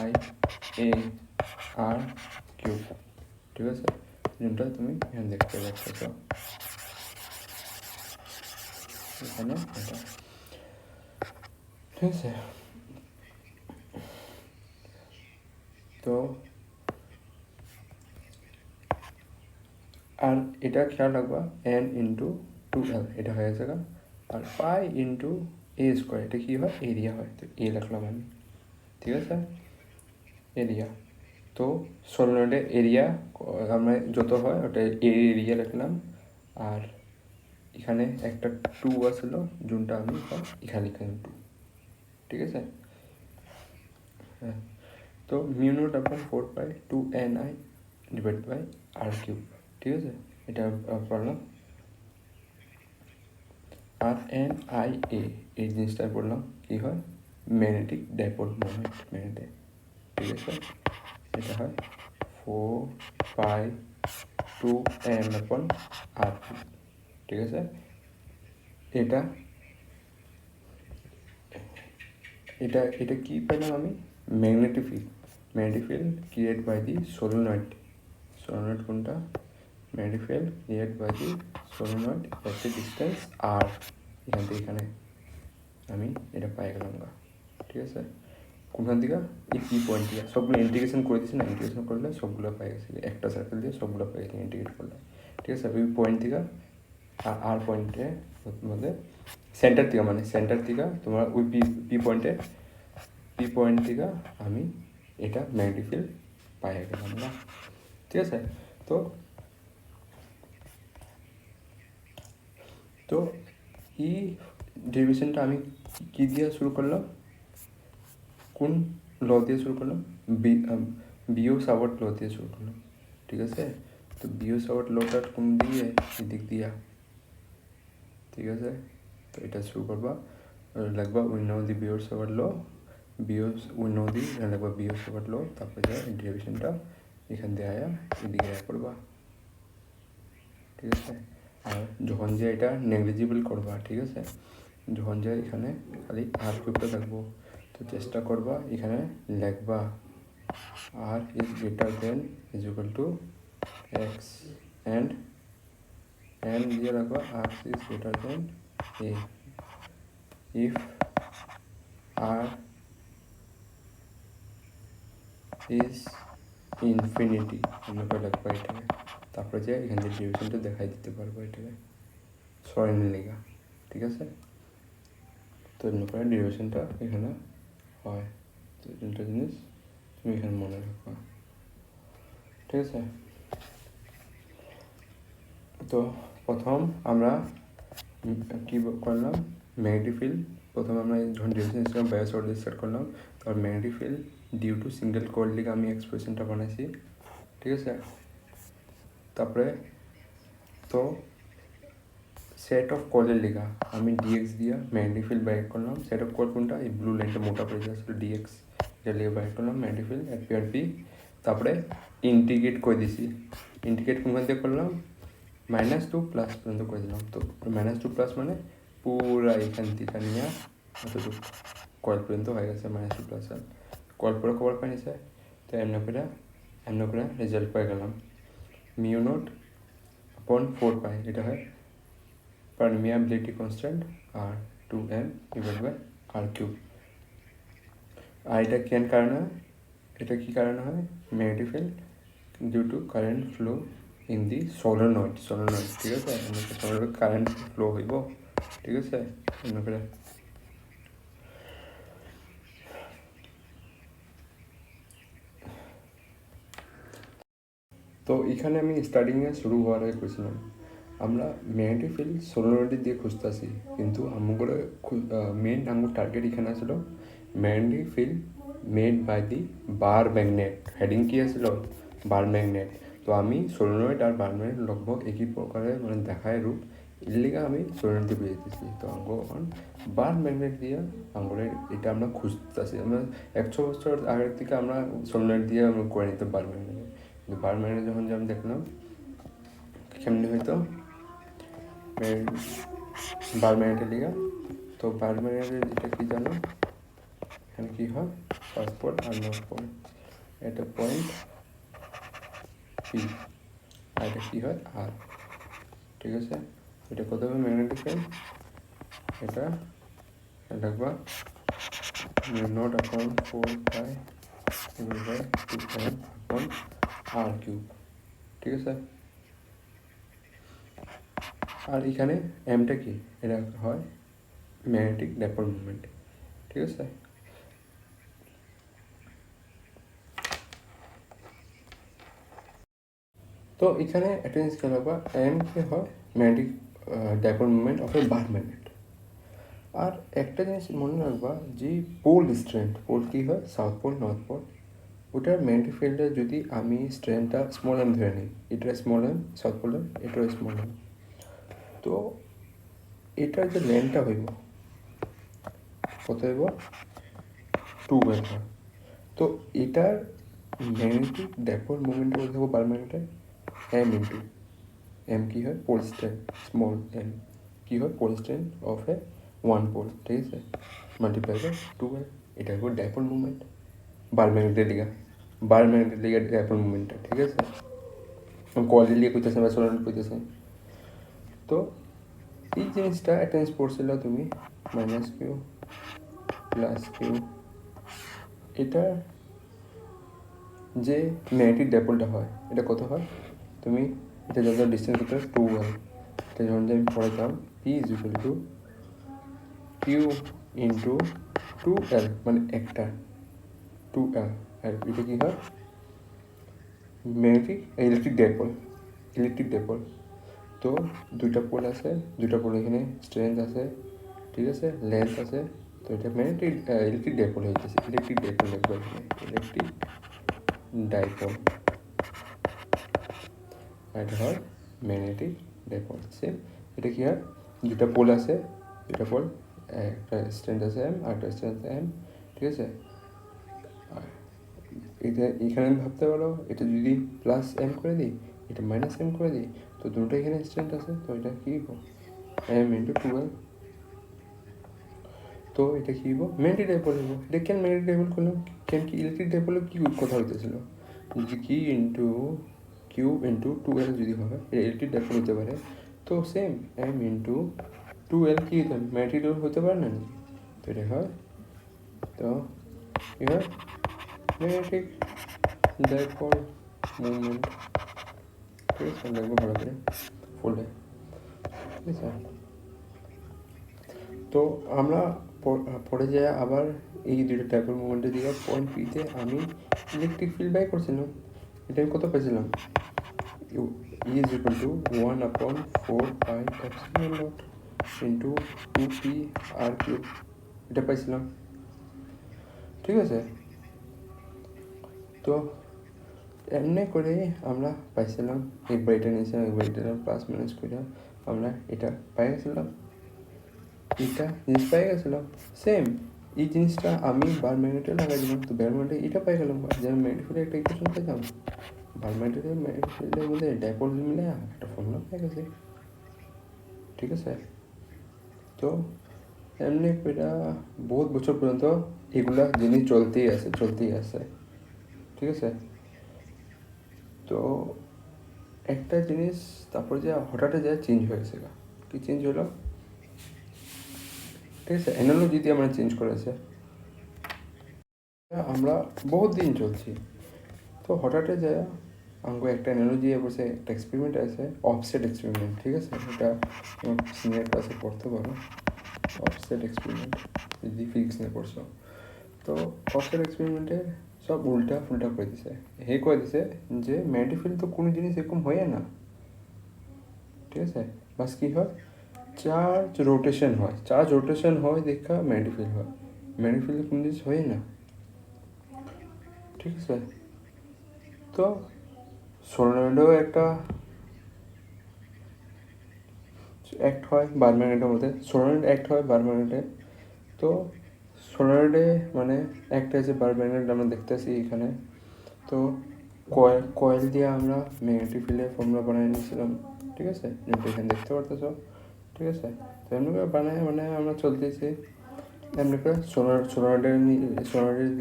I a r cube, ঠিক আছে, যেটা তুমি এখানে দেখতে পাচ্ছ এখানে এটা, ঠিক আছে। তো আর এটা খেয়াল রাখবা এন ইন্টু 2l এটা হয়ে যাবে, আর পাই ইন্টু এ স্কোয়ার এটা কী হয় এরিয়া হয়, তো এ লিখলাম আমি, ঠিক আছে, এরিয়া। তো সলিনয়েডের এরিয়া আমরা যত হয় ওটা এরিয়া লিখলাম, আর এখানে একটা 2 আসলো যোনটা আমি এখানে লিখলাম 2, ঠিক আছে। হ্যাঁ, তো mu naught upon 4 pi 2ni divide by R cube, ঠিক আছে, এটা পড়লাম। আর এন আই এ এই জিনিসটা পড়লাম কী হয় ম্যাগনেটিক ডাইপোল মোমেন্ট ম্যাগনেটে, ঠিক আছে, এটা হয় 4 পাই 2m আপন আর, ঠিক আছে। এটা এটা এটা কী পেলাম আমি magnetic field create by the solenoid কোনটা magnetic field create by the solenoid at a distance R, এখান থেকে এখানে আমি এটা পাই গেলাম গা, ঠিক আছে। কোনখান থেকে এই পি পয়েন্ট থেকে সবগুলো ইন্টিগ্রেশন করে দিচ্ছি না, ইন্টিগ্রেশন করলে সবগুলো পাই গেছে, একটা সার্কেল দিয়ে সবগুলো পাই গেছে ইন্টিগ্রেট করলে, ঠিক আছে। ওই পয়েন্ট থেকে আর পয়েন্টে মধ্যে সেন্টার থেকে তোমার ওই পি পয়েন্ট থেকে আমি এটা ম্যাগনেটিক ফিল্ড পাই গেলাম না, ঠিক আছে। তো তো এই ডেরিভেশনটা আমি কী দিয়ে শুরু করলাম, কোন ল দিয়ে শুরু করলাম, বিও সাওয়ার্ট ল দিয়ে শুরু করলাম, ঠিক আছে। তো বিও সাওয়ার্ট লটা কোন দিকে এদিক দিয়া, ঠিক আছে। তো এটা শুরু করবা, লাগবা we know the Biot Savart law, we know the লাগবা বিও সাওয়ার্ট ল, তারপরে যা ডেরিভেশনটা এখান দিয়ে আয়া এদিকে করবা, ঠিক আছে। আর যখন যে এটা নেগলিজিবল করবা, ঠিক আছে, যখন যে এখানে খালি আর কিউবটা থাকবো, তো চেষ্টা করবা এখানে লিখবা R is greater than is equal to X and দিয়ে রাখবা R is greater than A, if R is infinity আমরা লিখবা এটাকে, তারপরে যে এখান থেকে ডিভিশনটা দেখাই দিতে পারবো এটাকে সরেনের লেগা, ঠিক আছে। তো এমনি করে ডিভিশনটা এখানে হয়, তো তিনটা জিনিস তুমি এখানে মনে রাখবা, ঠিক আছে। তো প্রথম আমরা কী করলাম ম্যাগনেটিক ফিল্ড, প্রথমে আমরা যখন ডিভিশন সিস্টেম বায়োসর্ট দিয়ে স্টার্ট করলাম, তারপর magnetic field due to single coil লিগে আমি এক্সপ্রেশনটা বানাইছি, ঠিক আছে। তারপরে তো সেট অফ কয়েলের লিগা আমি ডিএক্স দিয়া ম্যাগনেটিক ফিল্ড বাইর করলাম, সেট অফ কয়েল কোনটা এই ব্লু লাইনটা মোটা পড়ে যাচ্ছিল ডিএক্স, এটা লিগে বাইর করলাম magnetic field F P R P. তারপরে ইন্টিগ্রেট করে দিছি, ইন্টিগ্রেট কোনখান থেকে করলাম -2 প্লাস পর্যন্ত করে দিলাম, তো -2 প্লাস মানে পুরা এখান থেকে নিয়ে অতটুকু কয়েল পর্যন্ত হয়ে গেছে -2 প্লাস, কয়েল পুরো খবর পাই নিছে। তো এমনি করে রেজাল্ট পেয়ে গেলাম মিউ নট আপন 4 পাই, এটা হয় পারমিয়াবিলিটি কনস্ট্যান্ট আর 2m divide by R cube. আর এটা কেন কারণে হয়? এটা কি কারণে হয়? Magnetic field due to current flow in the solenoid, ঠিক আছে? সলিনয়েড কারেন্ট ফ্লো হইব, ঠিক আছে? অন্য করে তো এখানে আমি স্টার্টিংয়ে শুরু হওয়ার আগে করেছিলাম আমরা ম্যাগনেটিক ফিল্ড সলিনয়েড দিয়ে খুঁজতেছি, কিন্তু আমার মেন আমার টার্গেট এখানে আসলো magnetic field made by the bar magnet. Heading কি আসলো? Bar magnet. তো আমি সলিনয়েড আর বার ম্যাগনেট লগভগ একই প্রকারের মানে দেখায় রূপ, এর লিগে আমি সলিনয়েড দিয়ে বুঝাইতেছি। তো এখন বার ম্যাগনেট দিয়ে আঙ্গুলের এটা আমরা খুঁজতেছি। আমরা 100 বছর আগের থেকে আমরা সলিনয়েড দিয়ে আমরা করে নিতে বার ম্যাগনেট। কিন্তু বার ম্যাগনেট যখন আমি দেখলাম কেমনি হয়তো বার ম্যাগনেটের লিগা, তো বার ম্যাগনেটের এটা কি জানো, এখানে কি হয় ফার্স্ট পোল আর নর্থ পোল, এটা পয়েন্ট পি আর এটা কি হয় আর, ঠিক আছে? এটা কত হবে ম্যাগনেটিক ফিল্ড? এটা লাগবা not upon 4 pi divide by 2m আপন আর কিউব, ঠিক আছে? আর এখানে এমটা কি? এটা হয় ম্যাগনেটিক ডাইপোল মোমেন্ট, ঠিক আছে? তো এখানে একটা জিনিস খেয়াল রাখবা, এম কি হয় magnetic dipole moment of a bar magnet. আর একটা জিনিস মনে রাখবা যে পোল স্ট্রেন্থ, পোল কী হয় সাউথ পোল নর্থ পোল, ওটার ম্যাগনেটিক ফিল্ডে যদি আমি স্ট্রেন্থটা স্মল এম ধরে নিই, এটা স্মল এম সাউথ পোলের, এটাও স্মল এম, তো এটার যে লেন্থটা হইব কত হইব 2l হয়। তো এটার ম্যাগনেটিক ডাইপোল মোমেন্টটা বলতে হবে বার ম্যাগনেটের এম ইন্টু এম কি হয় পোল স্ট্রেন্থ, স্মল এম কি হয় pole strength of a one pole, ঠিক আছে? মাল্টিপ্লাই বাই 2l, এটা হলো ডাইপোল মুভমেন্ট বার ম্যাগনেটের ডাইপোল মুভমেন্টটা, ঠিক আছে? কোয়ালিটি লিয়ে কইতেছে বা সোলার কইতেছে। তো এই জিনিসটা একটা জিনিস পড়ছিল তুমি মাইনাস কিউ প্লাস কিউ, এটা যে ম্যাগনেটিক ডাইপোলটা হয় এটা কত হয়? তুমি এটা যত ডিস্টেন্স হতে 2l, এটা যখন আমি পড়াতাম p is equal to q into 2l মানে একটা 2l, আর এটা কী হয় ম্যাগনেটিক ইলেকট্রিক ডাইপোল। তো দুইটা পোল আছে, দুইটা পোল এখানে স্ট্রেংথ আছে, ঠিক আছে, লেন্থ আছে, তো এটা ম্যাগনেটিক ইলেকট্রিক ডাইপোল হয়ে গেছে। ইলেকট্রিক ডাইপোল লিখবো এখানে, ইলেকট্রিক ডাইপোল, এটা হয় ম্যাগনেটিক ডাইপোল। সেম এটা কি হয় দুটা পোল আছে, দুটা পোল, একটা স্ট্রেংথ আছে এম আর একটা স্ট্রেংথ এম, ঠিক আছে? এটা এখানে ভাবতে পারো এটা যদি প্লাস এম করে দিই, এটা মাইনাস এম করে দিই, তো দুটো এখানে স্ট্রেংথ আছে, তো এটা কী হইব এম ইন্টু 2l। তো এটা কী হইব ম্যাগনেটিক ডাইপোল হইব। এটা কেন ম্যাগনেটিক ডাইপোল করলাম? কেন কি ইলেকট্রিক ডাইপোলে কী কথা হইতেছিল যে কি ইন্টু কিউ ইন্টু 2l যদি হয় এটা ইলেকট্রিক ডাইপোল হতে পারে, তো সেম এম ইন্টু 2l কী হতে ম্যাগনেটিক ডাইপোল হতে পারে না? তো এটা হয়, তো কী হয় ম্যাগনেটিক ডাইপোল মুভমেন্ট, ঠিক আছে? দেখবো ভালো করে ফুলে, ঠিক আছে? তো আমরা পরে যাই আবার এই দুটো ডাইপোল মুভমেন্টের দিকে পয়েন্ট পিতে আমি ইলেকট্রিক ফিল্ড বাই করছিলাম, এটা আমি কত পেয়েছিলাম E is equal to 1/4 pi epsilon naught into 2p r cube, এটা পাইছিলাম, ঠিক আছে? তো এমনি করে আমরা পাইছিলাম একবার এটা নিয়েছিলাম, একবার এটা প্লাস মাইনাস করে আমরা এটা পাই গেছিলাম, এটা জিনিস পাই গেছিলাম। সেম এই জিনিসটা আমি বার ম্যাগনেটে লাগাই দিলাম, তো বার ম্যাগনেটে এটা পাই গেলাম, যেন ম্যাগনেট ফিল্ডে একটা ইকুয়েশন পাইলাম, বার ম্যাগনেটের ফিল্ডের মধ্যে ডাইপোল মিলে একটা ফর্মুলা পাই গেছে, ঠিক আছে? তো এমনি এটা বহুত বছর পর্যন্ত এগুলা জিনিস চলতেই আছে, ঠিক আছে? তো একটা জিনিস তারপর যে হঠাৎ যায় চেঞ্জ হয়ে গেছে, কি চেঞ্জ হলো, ঠিক আছে, অ্যানালজি দিয়ে আমরা চেঞ্জ করেছে। আমরা বহুত দিন চলছি, তো হঠাৎ যায় আমাকে একটা অ্যানালজি বসে একটা এক্সপেরিমেন্ট আছে, অফসেট এক্সপেরিমেন্ট, ঠিক আছে, এটা সিনিয়র ক্লাসে পড়তে পারো, অফসেট এক্সপেরিমেন্ট যদি ফিজিক্স নিয়ে পড়ছো। তো অফসেট এক্সপেরিমেন্টে সব উল্টা ফুলটা করে দিছে, হে করে দিছে যে ম্যাগনেটিক ফিল্ড তো কোনো জিনিস এরকম হয় না, ঠিক আছে, বাস কী হয়, চার্জ রোটেশন হয় দেখা ম্যাগনেটিক ফিল্ড হয়, ম্যাগনেটিক ফিল্ড কোনো জিনিস হয় না, ঠিক আছে। তো সলিনয়েডেও একটা অ্যাক্ট হয় বার ম্যাগনেটের মধ্যে, সলিনয়েড অ্যাক্ট হয় বার ম্যাগনেটে। তো সলিনয়েডে মানে একটা যে বার ম্যাগনেট আমরা দেখতেছি এখানে, তো কয়েল দিয়ে আমরা ম্যাগনেটিক ফিল্ডের ফর্মুলা বানিয়ে নিয়েছিলাম, ঠিক আছে, যেটা এখানে দেখতে পারতেছো, ঠিক আছে। তো এমনি করে বানায় আমরা চলতেছি, এমনি করে সলিনয়েডের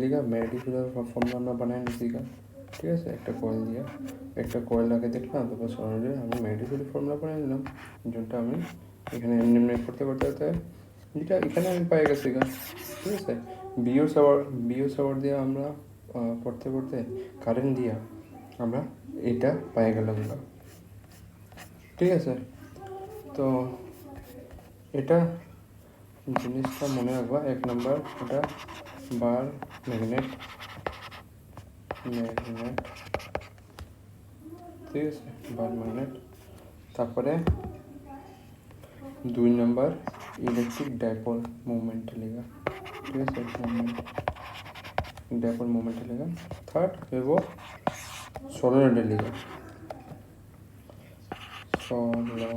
লিগা ম্যাগনেটিক ফিল্ডের ফর্মুলা আমরা বানিয়ে নিয়েছি, ঠিক আছে, একটা কয়েল আগে দেখলাম, তারপর সলিনয়েডে আমি ম্যাগনেটিক ফিল্ডের ফর্মুলা বানিয়ে নিলাম, যেটা আমি এখানে এমনি করতে যেটা এখানে আমি পাই গেছি, ঠিক আছে। বিও সাওয়ার দিয়ে আমরা পড়তে কারেন্ট দিয়া আমরা এটা পাই গেলাম, ঠিক আছে। তো এটা জিনিসটা মনে রাখবা, 1 নম্বর এটা বার ম্যাগনেট, ঠিক আছে, বার ম্যাগনেট। তারপরে 2 নম্বর ইলেকট্রিক ডাইপোল মুভমেন্ট লেগা, ঠিক আছে, ডাইপোল মুভমেন্ট লেগা। থার্ড হইব সলিনয়েডের লেগা, সলিনয়েড।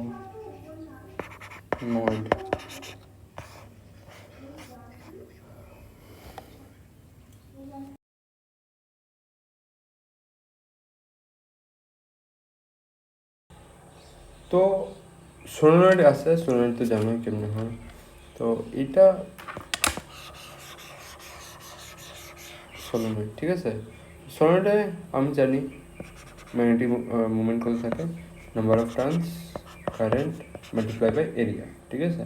তো সলিনয়েড আছে, সলিনয়েড তো জানোই কেমনে হয়। তো এটা সলিনয়েড, ঠিক আছে। সলিনয়েডে আমি জানি ম্যাগনেটিক মুভমেন্ট কত থাকে, number of turns current multiply by area, ঠিক আছে,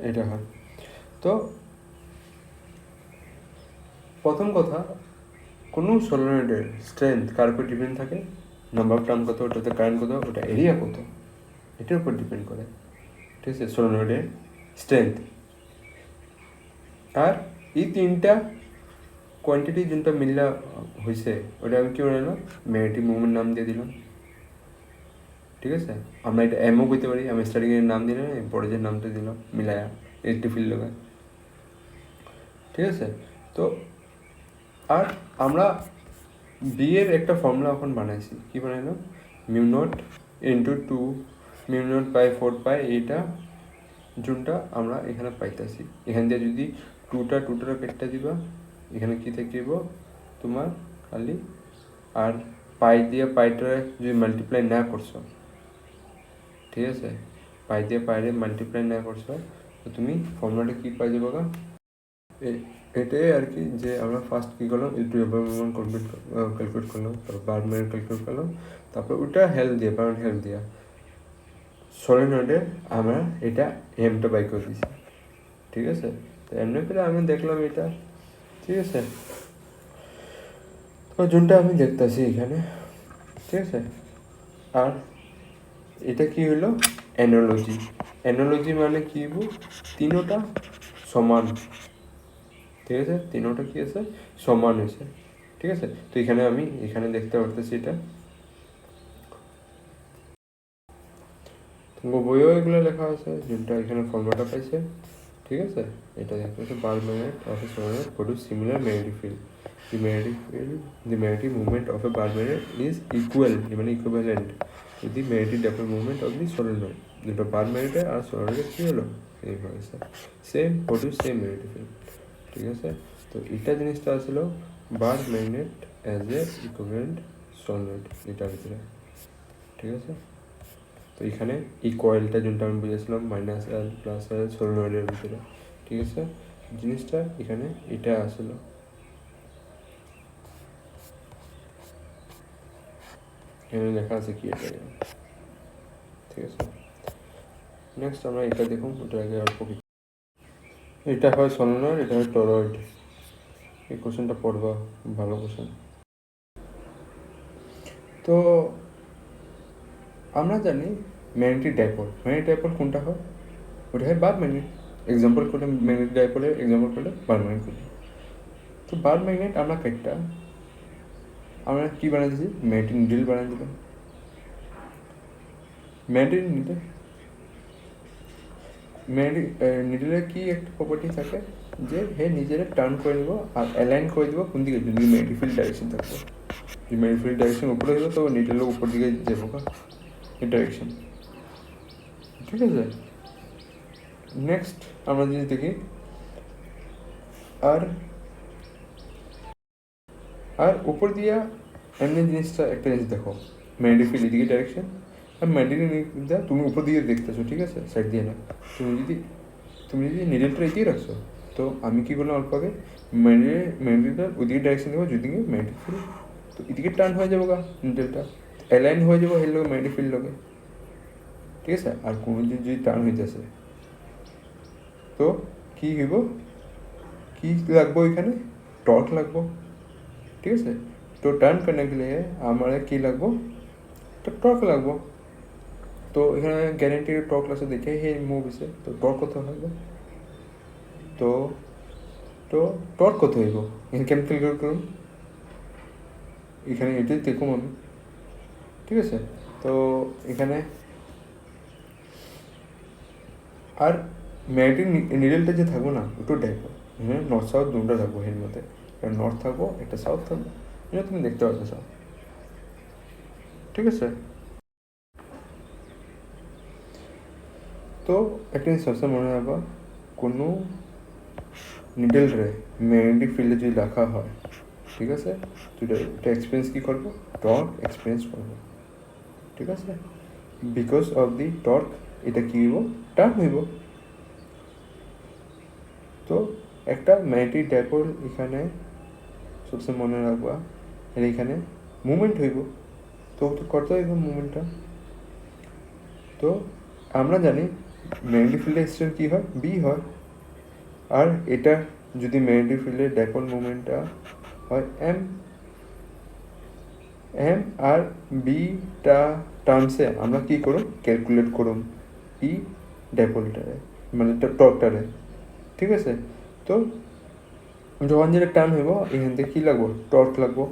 এটা হয়। তো প্রথম কথা, কোনো সলিনয়েডের স্ট্রেংথ কার উপর ডিপেন্ড থাকে, নাম্বার অফ টার্ন কত, ওটাতে কারেন্ট কত, ওটা এরিয়া কত, এটার উপর ডিপেন্ড করে, ঠিক আছে, সলিনয়েডের স্ট্রেংথ। আর এই তিনটা কোয়ান্টিটি যোনটা মিললা হয়েছে ওটা আমি কী বানালাম, ম্যাগনেটিক মুভমেন্ট নাম দিয়ে দিলাম, ঠিক আছে। আমরা এটা এমও করতে পারি, আমি স্টার্টিংয়ের নাম দিলাম, পরে যে নামটা দিলাম মিলায়া ইলেকট্রিক ফিল্ড লাগায়, ঠিক আছে। তো আর আমরা বিয়ের একটা ফর্মুলা এখন বানাইছি, কি বানাইলাম, μ0 × 2 μ0 বাই 4 পাই, এইটা যোনটা আমরা এখানে পাইতেছি, এখান দিয়ে যদি টুটা কেটটা দিবা, এখানে কী থাকিব তোমার খালি, আর পাই দিয়ে পাইটা যদি মাল্টিপ্লাই না করছো, ঠিক আছে, পাই দিয়ে পাইরে মাল্টিপ্লাই না করছো, তো তুমি ফর্মুলাটা কী পাই যাবো, এটাই আর কি, যে আমরা ফার্স্ট কী করলাম, ইলেকট্রিক ক্যালকুলেট করলাম, তারপর বার ম্যাগনেট ক্যালকুলেট করলাম, তারপর ওটা হেল্প দিয়ে বারণ হেল্প দিয়া সলিনয়েডে আমরা এটা এমটা বাই করে দিছি, ঠিক আছে। তো এমনি করে আমি দেখলাম এটা, ঠিক আছে, তো যোনটা আমি দেখতেছি এখানে, ঠিক আছে। আর এটা কি হলো, অ্যানালজি মানে কি, তিনোটা সমান, ঠিক আছে, তিনোটা কি আছে, সমান হয়েছে, ঠিক আছে। তো এখানে দেখতে পারতেছি এটা বইও এগুলো লেখা আছে, যেটা এখানে ফর্মুলাটা পাইছে, ঠিক আছে। এটা দেখতেছে বার magnet of A solenoid produce similar magnetic field, the magnetic movement of a bar magnet is equal, মানে equivalent to the magnetic dipole movement of the solenoid. দুটো বার ম্যাগনেটের আর সলিনয়েডের কী হলো, সেম হয়েছে, same produce same magnetic field, ঠিক আছে। তো এটা জিনিসটা আসলো bar magnet as a equivalent solenoid, এটার ভিতরে, ঠিক আছে। তো এখানে এই কয়েলটা যেটা আমি বুঝেছিলাম -L +L সলিনয়েডের ভিতরে, ঠিক আছে, জিনিসটা এখানে এটা আসলো। এখানে লেখা আছে কি এটা, ঠিক আছে। নেক্সট আমরা এটা দেখুন, ওটার আগে অল্প কিছু। এটা হয় সলোনয়েড, এটা হয় টরয়েড। এই কোশ্চেনটা পড়বা, ভালো কোশ্চেন। তো আমরা জানি ম্যাগনেটিক ডাইপোল, ম্যাগনেটিক ডাইপোল কোনটা হয়, ওটা হয় বার ম্যাগনেট। এক্সাম্পল করলে ম্যাগনেটিক ডাইপোলের এক্সাম্পল করলে বার ম্যাগনেট করলে। তো বার ম্যাগনেট আমরা একটা আমরা কী বানিয়ে দিয়েছি, ম্যাগনেটিক নিডল বানিয়ে দিলাম। ম্যাগনেটিক নিডলের কি একটা প্রপার্টি থাকে যে হে নিজেরা টার্ন করে নিব আর অ্যালাইন করে দিব কোন দিকে, যদি ম্যাগনেটিক ফিল্ড ডাইরেকশন থাকবে। যদি ম্যাগনেটিক ফিল্ড ডাইরেকশন উপরে হইব তো নিডলের উপর দিকে যাবো এই ডাইরেকশন, ঠিক আছে। নেক্সট আমরা যদি দেখি আর উপর দিয়া এমনি জিনিসটা একটা জিনিস দেখো, ম্যাগনেটিক ফিল্ড এদিকে ডাইরেকশন আর ম্যাগনেটিক তুমি উপর দিকে দেখতেছো, ঠিক আছে, সাইড দিয়ে না। তুমি যদি নিডলটা এগিয়ে রাখছো, তো আমি কী করলাম অল্প আগে ম্যাগনেটিকটা ওইদিকে ডাইরেকশন দেবো, যদি ম্যাগনেটিক ফিল্ড তো এদিকে টার্ন হয়ে যাবো গা, নিডলটা অ্যালাইন হয়ে যাবো হের লোক ম্যাগনেটিক ফিল্ড লোকে, ঠিক আছে। আর কোনো দিন যদি টার্ন হইতেছে তো কী হইব, কী লাগবো এখানে, টর্ক লাগবো, ঠিক আছে। তো টার্ন करने के लिए हमारे কী লাগবো, তো টর্ক লাগবো। তো এখানে গ্যারেন্টি টর্ক আছে দেখে হে মুভিসে, তো টর্ক কত হবে, তো তো টর্ক কত হইব এখানে কেমন ক্যালকুলেট করুন, এখানে এটাই দেখুন আমি, ঠিক আছে। তো এখানে আর ম্যাগনেটিক নিডলটা যে থাকবো না, ওটা ডাইপোল, হ্যাঁ, নর্থ সাউথ দুটো থাকবো এর মধ্যে, একটা নর্থ থাকবো একটা সাউথ থাকবো, এটা তুমি দেখতে পাচ্ছ সব, ঠিক আছে। তো একটা জিনিস সবসময় মনে রাখবা, কোনো নিডল রে ম্যাগনেটিক ফিল্ডে যদি রাখা হয়, ঠিক আছে, তো এটা এক্সপিরিয়েন্স কী করবো, টর্ক এক্সপিরিয়েন্স করবো, ঠিক আছে। বিকজ অফ দি টর্ক এটা কী হইব, টার্ন হইব। তো একটা ম্যাগনেটিক ডাইপোল এখানে সবসময় মনে রাখবা, এর এখানে মুভমেন্ট হইব, তো করতে হইব মুভমেন্টটা। তো আমরা জানি ম্যাগনেটিক ফিল্ডের এক্সটেন্ট কী হয়, বি হয়। আর এটা যদি ম্যাগনেটিক ফিল্ডের ডাইপোল মুভমেন্টটা হয় এম, আর বিটা টার্মসে আমরা কী করুম, ক্যালকুলেট করুম ই ডাইপোলটারে, মানে টর্কটারে, ঠিক আছে। তো যখন যেটা টার্ন হইব এখান থেকে কী লাগবো, টর্ক লাগবো।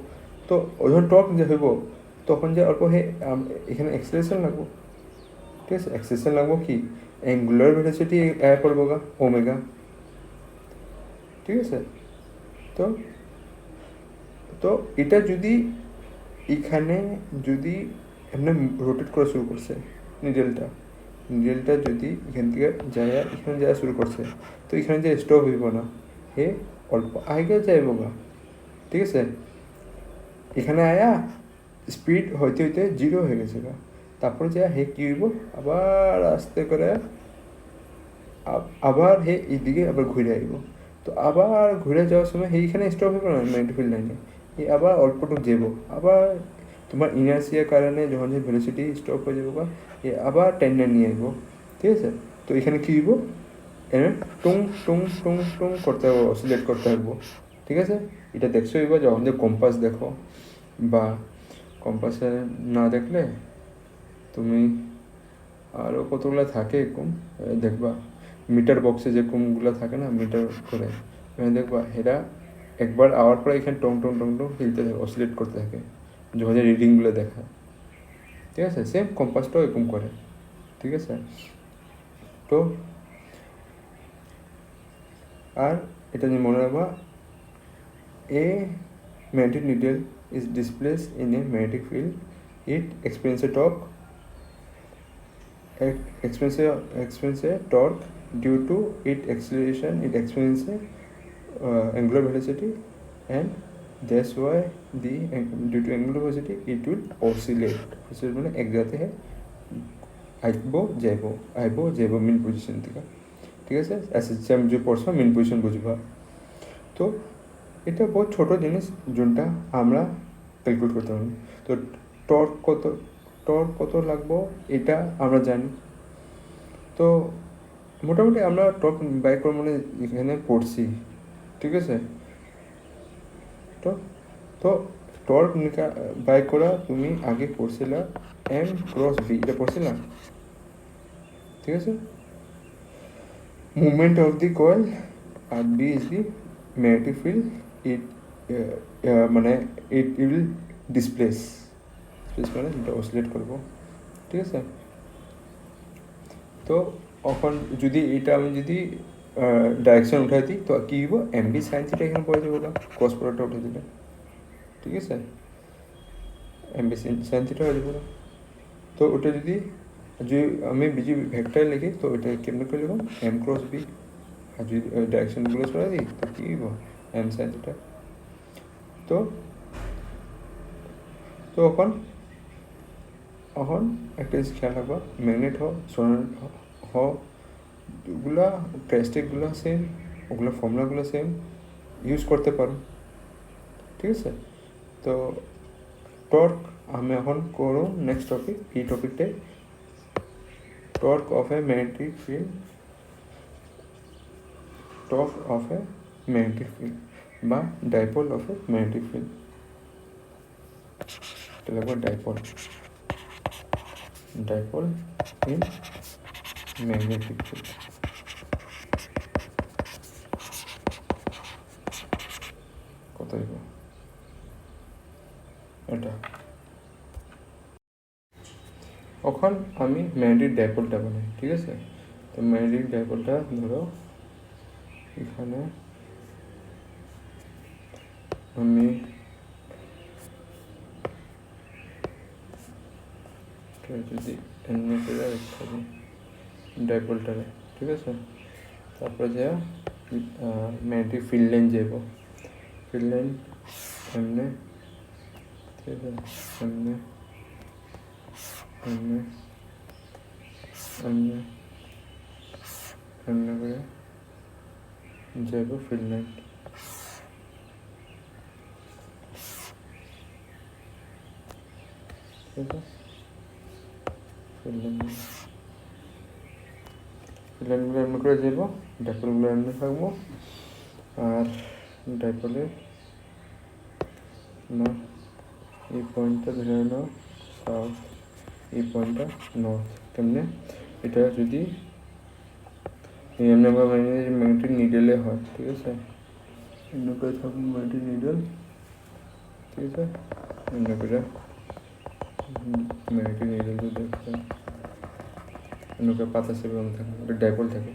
তো যখন টর্ক যে হইব তখন যে অল্প এখানে এক্সেলারেশন লাগবো, ঠিক আছে। এক্সেলারেশন লাগবো কি, অ্যাঙ্গুলার ভেলোসিটি পড়বো গা ওমেগা, ঠিক আছে। তো তো এটা যদি এখানে যদি এমনি রোটেট করা শুরু করছে নিডলটা যদি এখান থেকে যায় এখানে যাওয়া শুরু করছে, তো এখানে যে স্টপ হইব না, হে অল্প আগে যাইব গা, ঠিক আছে। এখানে আয়া স্পিড হইতে হইতে জিরো হয়ে গেছে গা, তারপরে যা হে কী হইব, আবার আস্তে করে আবার হে এইদিকে আবার ঘুরে আইব। তো আবার ঘুরে যাওয়ার সময় এইখানে স্টপ হইব না ম্যাগনেটিক ফিল্ড লাইনে, এই আবার অল্পটুকু যাব, আবার তোমার ইনার্সিয়ার কারণে যখন যে ভেলোসিটি স্টপ হয়ে যাবো, এ আবার টেনে নিয়ে আসবো, ঠিক আছে। তো এখানে কী হইব, এনে টুং টুং টুং টুং করতে হবে, অসিলেট করতে থাকবো, ঠিক আছে। এটা দেখছো হইব যখন যে কম্পাস দেখো, বা কম্পাসে না দেখলে তুমি আরও কতগুলো থাকে এরকম দেখবা, মিটার বক্সে যেরকমগুলো থাকে না মিটার করে, এখানে দেখবা এরা একবার আওয়ার পরে এখানে টং টং টং টং হিলতে থাকে, অসিলেট করতে থাকে যখন যে রিডিংগুলো দেখায়, ঠিক আছে। সেম কম্পাসটাও এরকম করে, ঠিক আছে। তো আর এটা নিয়ে মনে রাখবা, a magnetic needle is displaced in a magnetic field, it experiences a torque due to its acceleration, it experiences angular velocity, and that's why due to angular velocity it will oscillate মানে এক জায়গা থেকে আইবো যাইবো মিন position থেকে, ঠিক আছে। SSM যে পড়ছো মিন পজিশন বুঝবা। তো এটা বহুত ছোটো জিনিস যোনটা আমরা ক্যালকুলেট করতে পারি। তো টর্ক কত লাগবো এটা আমরা জানি। তো মোটামুটি আমরা টর্ক বাই করার মানে এখানে পড়ছি, ঠিক আছে। তো তো টর্ক বাই করা তুমি আগে পড়ছিলা এম ক্রস বি, এটা পড়ছিলাম, ঠিক আছে। মুভমেন্ট অফ দি কয়েল আর B is the magnetic field, it মানে ইট উইল ডিসপ্লেস মানে এটা অসিলেট করবো, ঠিক আছে। তো এখন যদি এটা আমি যদি ডাইরেকশন উঠাই দিই তো কী হইব, এম বি সাইন থিটা এখানে পড়ে যাবো, ক্রস প্রোডাক্টটা উঠে দিলে, ঠিক আছে, এম বি সাইন থিটা হয়ে যাবো। তো ওটা যদি আমি বিজি ভেক্টর লিখি তো এটা কেমন করে লিখব, এম ক্রস বি, আর যদি ডাইরেকশনগুলো সরাই দিই তো কী হইব, এম সাইন থিটা। তো তো এখন একটা জিনিস খেয়াল রাখবা, ম্যাগনেট ওগুলা ক্যারেক্টারিস্টিকগুলো সেম, ওগুলো ফর্মুলাগুলো সেম, ইউজ করতে পারো, ঠিক আছে। তো টর্ক আমি এখন করো নেক্সট টপিক, এই টপিকটাই torque of a magnetic field, torque of a magnetic field বা dipole of a magnetic field, এটা লাগবে ডাইপোল ইন ম্যাগনেটিক ফিল্ড। কত হইব এটা, এখন আমি ম্যাগনেটিক ডাইপোলটা বানাই, ঠিক আছে। তো ম্যাগনেটিক ডাইপোলটা ধরো এখানে আমি যদি এমনি করে থাকি ডাইপোলটারে, ঠিক আছে। তারপরে যে ম্যাগনেটিক ফিল্ড লাইন যাব, ফিল্ড লাইন এমনি, ঠিক আছে, এমনি এমনি এমনি এমনি করে যাব ফিল্ড লাইন, ঠিক আছে। ফিল্ড লাইনগুলো এমনি করে যাব, ডাইপোলগুলো এমনি থাকবো, আর ডাইপোলের না এই পয়েন্টটা ধরে নাও সাউথ, এই পয়েন্টটা নর্থ, কেমনে এটা যদি এমনি ম্যাগনেটিক নিডেলে হয়, ঠিক আছে, এমনি করে থাকবো ম্যাগনেটিক নিডেল, ঠিক আছে, এমনি করে ম্যাগনেটিক নিডেলটা দেখতে এমনি করে পাতা সেবে থাকে, একটা ডাইপোল থাকে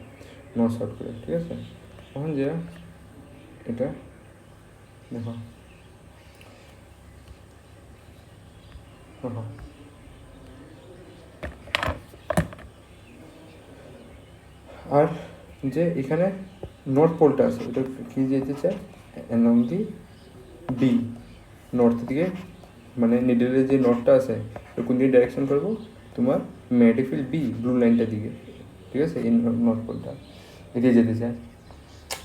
নর্থ সাউথ করে, ঠিক আছে। তখন যে এটা দেখো আর যে এখানে নর্থ পোলটা আছে এটা কি যেতে চায় অ্যালং দি বি, নর্থ দিকে, মানে নিডেলের যে নর্থটা আছে এটা কোন দিকে ডাইরেকশন করবো, তোমার ম্যাগনেটিক ফিল্ড বি ব্লু লাইনটার দিকে, ঠিক আছে, এই নর্থ পোলটা এদিকে যেতে চায়।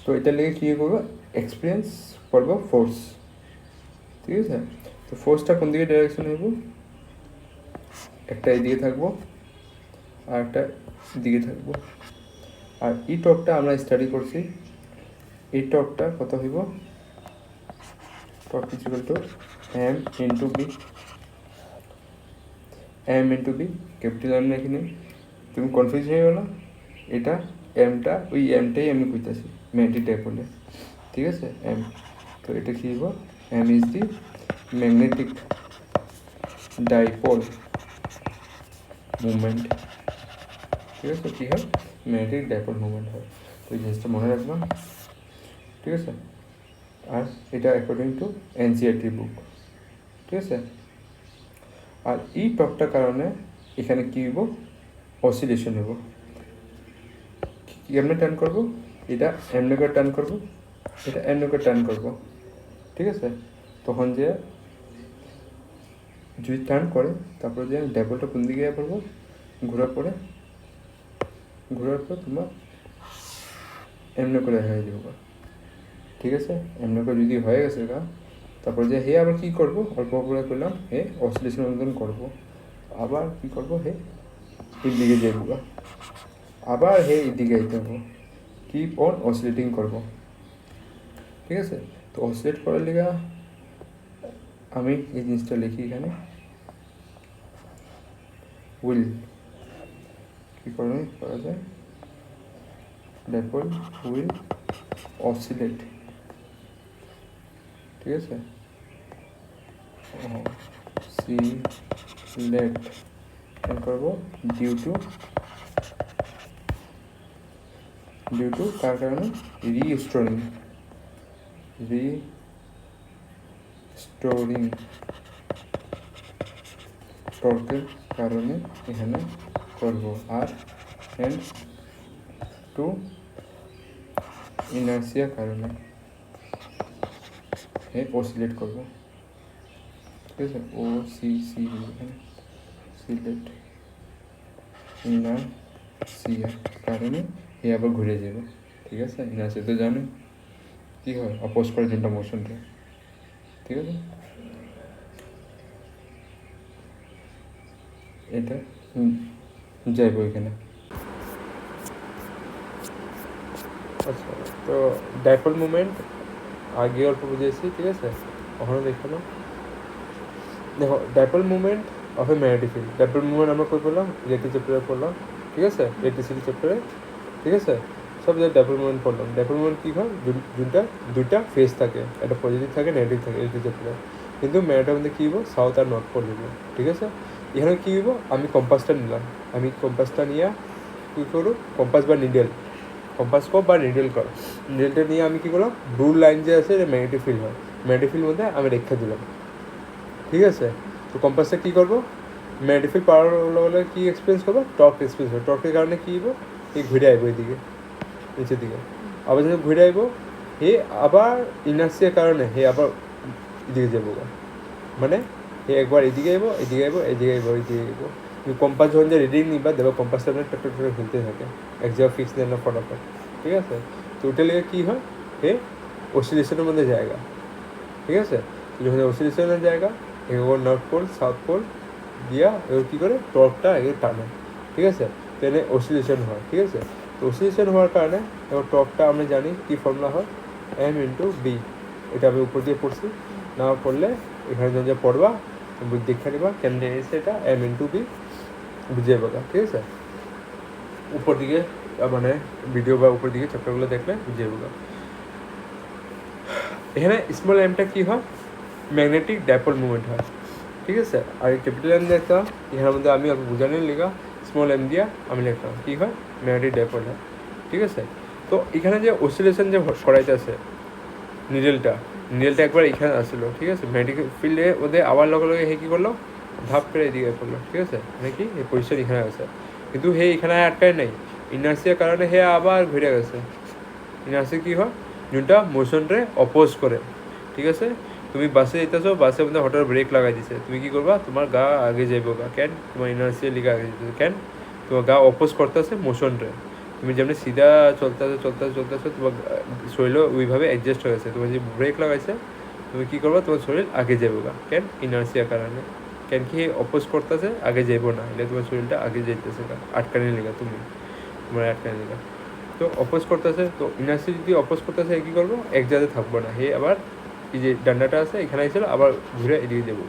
তো এটার লেগে কী করবো, এক্সপিরিয়েন্স করবো ফোর্স, ঠিক আছে। তো ফোর্সটা কোন দিকে ডাইরেকশন হইব, একটা এদিকে থাকবো আর একটা দিকে থাকবো। আর এই টর্কটা আমরা স্টাডি করছি, এই টর্কটা কত হইব, torque is equal to m into b, m into b, capital m এখানে তুমি কনফিউজ হয়ে গেল, এটা এমটা ওই এমটাই আমি কইতাছি ম্যাগনেটিক ডাইপোলে, ঠিক আছে, এম। তো এটা কী হইব, m is the magnetic dipole movement, ঠিক আছে, কী হয় ম্যাগনেটিক ডাইপোল মুভমেন্ট হয়। তো এই জিনিসটা মনে রাখবা, ঠিক আছে। আর এটা অ্যাকর্ডিং টু এনসিইআরটি বুক, ঠিক আছে। আর এই টকটার কারণে এখানে কী হইব, অসিলেশন হইব। এমনি টার্ন করবো, এটা এমনি করে টার্ন করবো, এটা এমনি করে টার্ন করবো, ঠিক আছে। তখন যে যদি টার্ন করে তারপরে যে ডাইপোলটা কোন দিকে পড়বো, ঘোরার পর তোমার এমনি করে হয়ে যাবো, ঠিক আছে। এমনি করে যদি হয়ে গেছে গা, তারপর যে হে আবার কী করবো, অল্প করে করলাম হে অসিলেশন মতন করবো, আবার কী করবো হে এদিকে যাবো, আবার হে এদিকে যেতে হবো, কিপ অন অসিলেটিং করবো। ঠিক আছে, তো অসিলেট করার লিগা আমি এই জিনিসটা লিখি এখানে, উইল কী করা যায়, ড্যাপল উইল অসিলেট। ঠিক আছে, অসিলেট করবো ডিউ টু কার কারণে, রিস্টোরিং টর্কের কারণে এখানে করব, আর অ্যান্ড টু ইনার্সিয়া কারণে অসিলেট করব। ঠিক আছে, সিলেট ইনার্সিয়া কারণে আবার ঘুরে যাবে। ঠিক আছে, ইনার্সিয়া তো জানো কী হয়, অপোজ করে যেটা মোশনটা। ঠিক আছে, এটা যাইব এখানে। আচ্ছা, তো ডাইপোল মুভমেন্ট আগে অল্প বুঝেছি। ঠিক আছে, ওখানে দেখালো, দেখো dipole movement of a magnetic field. Dipole movement আমরা কই পড়লাম, ইলেকট্রিক চ্যাপ্টারে পড়লাম। ঠিক আছে, ইলেকট্রিসিটি চ্যাপ্টারে। ঠিক আছে, সব জায়গায় ডাইপোল মুভমেন্ট পড়লাম। ডাইপোল মুভমেন্ট কী হয়, দুইটা ফেজ থাকে, একটা পজিটিভ থাকে নেগেটিভ থাকে ইলেকট্রিক চ্যাপ্টারে। কিন্তু ম্যাগনেটের মধ্যে কী হইব, সাউথ আর নর্থ পোল হইব। ঠিক আছে, এখানে কী হইব, আমি কম্পাসটা নিলাম, আমি কম্পাসটা নিয়ে কী করব, কম্পাস বা নিডেল, কম্পাস কপ বা নিডেল কর, নিডেলটা নিয়ে আমি কী করলাম, ব্লু লাইন যে আছে এটা ম্যাগনেটিক ফিল্ড হয়, ম্যাগনেটিক ফিল্ড মধ্যে আমি রেখে দিলাম। ঠিক আছে, তো কম্পাসটা কী করবো, ম্যাগনেটিক ফিল্ড পাওয়ার হলে কী এক্সপিরিয়েন্স করবো, টর্ক এক্সপিরিয়েন্স হবে। টর্কের কারণে কী হইব, এই ঘুরে আইব এইদিকে নিচের দিকে, আবার যখন ঘুরে আইব হে আবার ইনার্সিয়ার কারণে হে আবার এদিকে যাবো, মানে হে একবার এদিকে আইব, এদিকে আইব, এদিকে আইব, এদিকে আইব। তুমি কম্পাস যখন যে রিডিং নিবা দেবো, কম্পাসটা আপনার টক টক করে খেলতে থাকে, এক জায়গা ফিক্স দেন না ফটাফট। ঠিক আছে, তো ওটা লেগে কী হয়, হে অসিলেশনের মধ্যে জায়গা। ঠিক আছে, তো যখন অসিলেশনের জায়গা এবার নর্থ পোল সাউথ পোল দিয়া এবার কী করে টর্কটা এগিয়ে টানে। ঠিক আছে, ট্রেনে অসিলেশন হয়। ঠিক আছে, তো অসিলেশন হওয়ার কারণে এবার টর্কটা আমরা জানি কী ফর্মুলা হয়, M×B। এটা আমি উপর দিয়ে পড়ছি, না পড়লে এখানে যখন যা পড়বা দেখে নিবা কেমন এসে, এটা M×B বুঝিয়ে বলা। ঠিক আছে, উপর দিকে মানে ভিডিও বা উপর দিকে চ্যাপ্টারগুলো দেখলে বুঝিয়ে বলা। এখানে স্মল এমটা কী হয়, ম্যাগনেটিক ডাইপোল মুভমেন্ট হয়। ঠিক আছে, আর ক্যাপিটাল এম দেখতাম এখানের মধ্যে আমি অল্প বোঝানোর লেখা, স্মল এম দিয়া আমি লিখতাম কী হয়, ম্যাগনেটিক ডাইপোল হয়। ঠিক আছে, তো এখানে যে অসিলেশন যে করাইতেছে নিডেলটা একবার এখানে আসলো। ঠিক আছে, ম্যাগনেটিক ফিল্ডে ওদের আবার লগে লগে হে কী করলো, ধাপ করে এদিকে করলো। ঠিক আছে, মানে কি এই পজিশন এখানে আছে, কিন্তু হে এখানে আটকায় নাই, ইনার্সিয়ার কারণে হে আবার ঘুরে গেছে। ইনার্সিয়া কী হয়, যোনটা মোশনরে অপোজ করে। ঠিক আছে, তুমি বাসে যেতেছো, বাসের মধ্যে হঠাৎ ব্রেক লাগাই দিছে, তুমি কী করবা, তোমার গা আগে যাইবো গা, কেন তোমার ইনার্সিয়া লিগে আগে যেতেছে, কেন তোমার গা অপোজ করতেছে মোশনরে। তুমি যেমনি সিধা চলতেছো তোমার শরীর ওইভাবে অ্যাডজাস্ট হয়ে গেছে, তোমার যে ব্রেক লাগাইছে তুমি কী করবা, তোমার শরীর আগে যাবো গা, কেন ইনার্সিয়ার কারণে। কেন কি অপোজ করতেছে, আগে যাইবো না, এলে তোমার শরীরটা আগে যাইতেছে গা, আটকানি লেগা তোমার আটকানি লেগা। তো অপোজ করতেছে, তো ইনার্সি যদি অপোজ করতেছে কী করবো, এক জায়গায় থাকবো না, হে আবার এই যে ডান্ডাটা আছে এখানে এসে আবার ঘুরে এদিকে যাবো,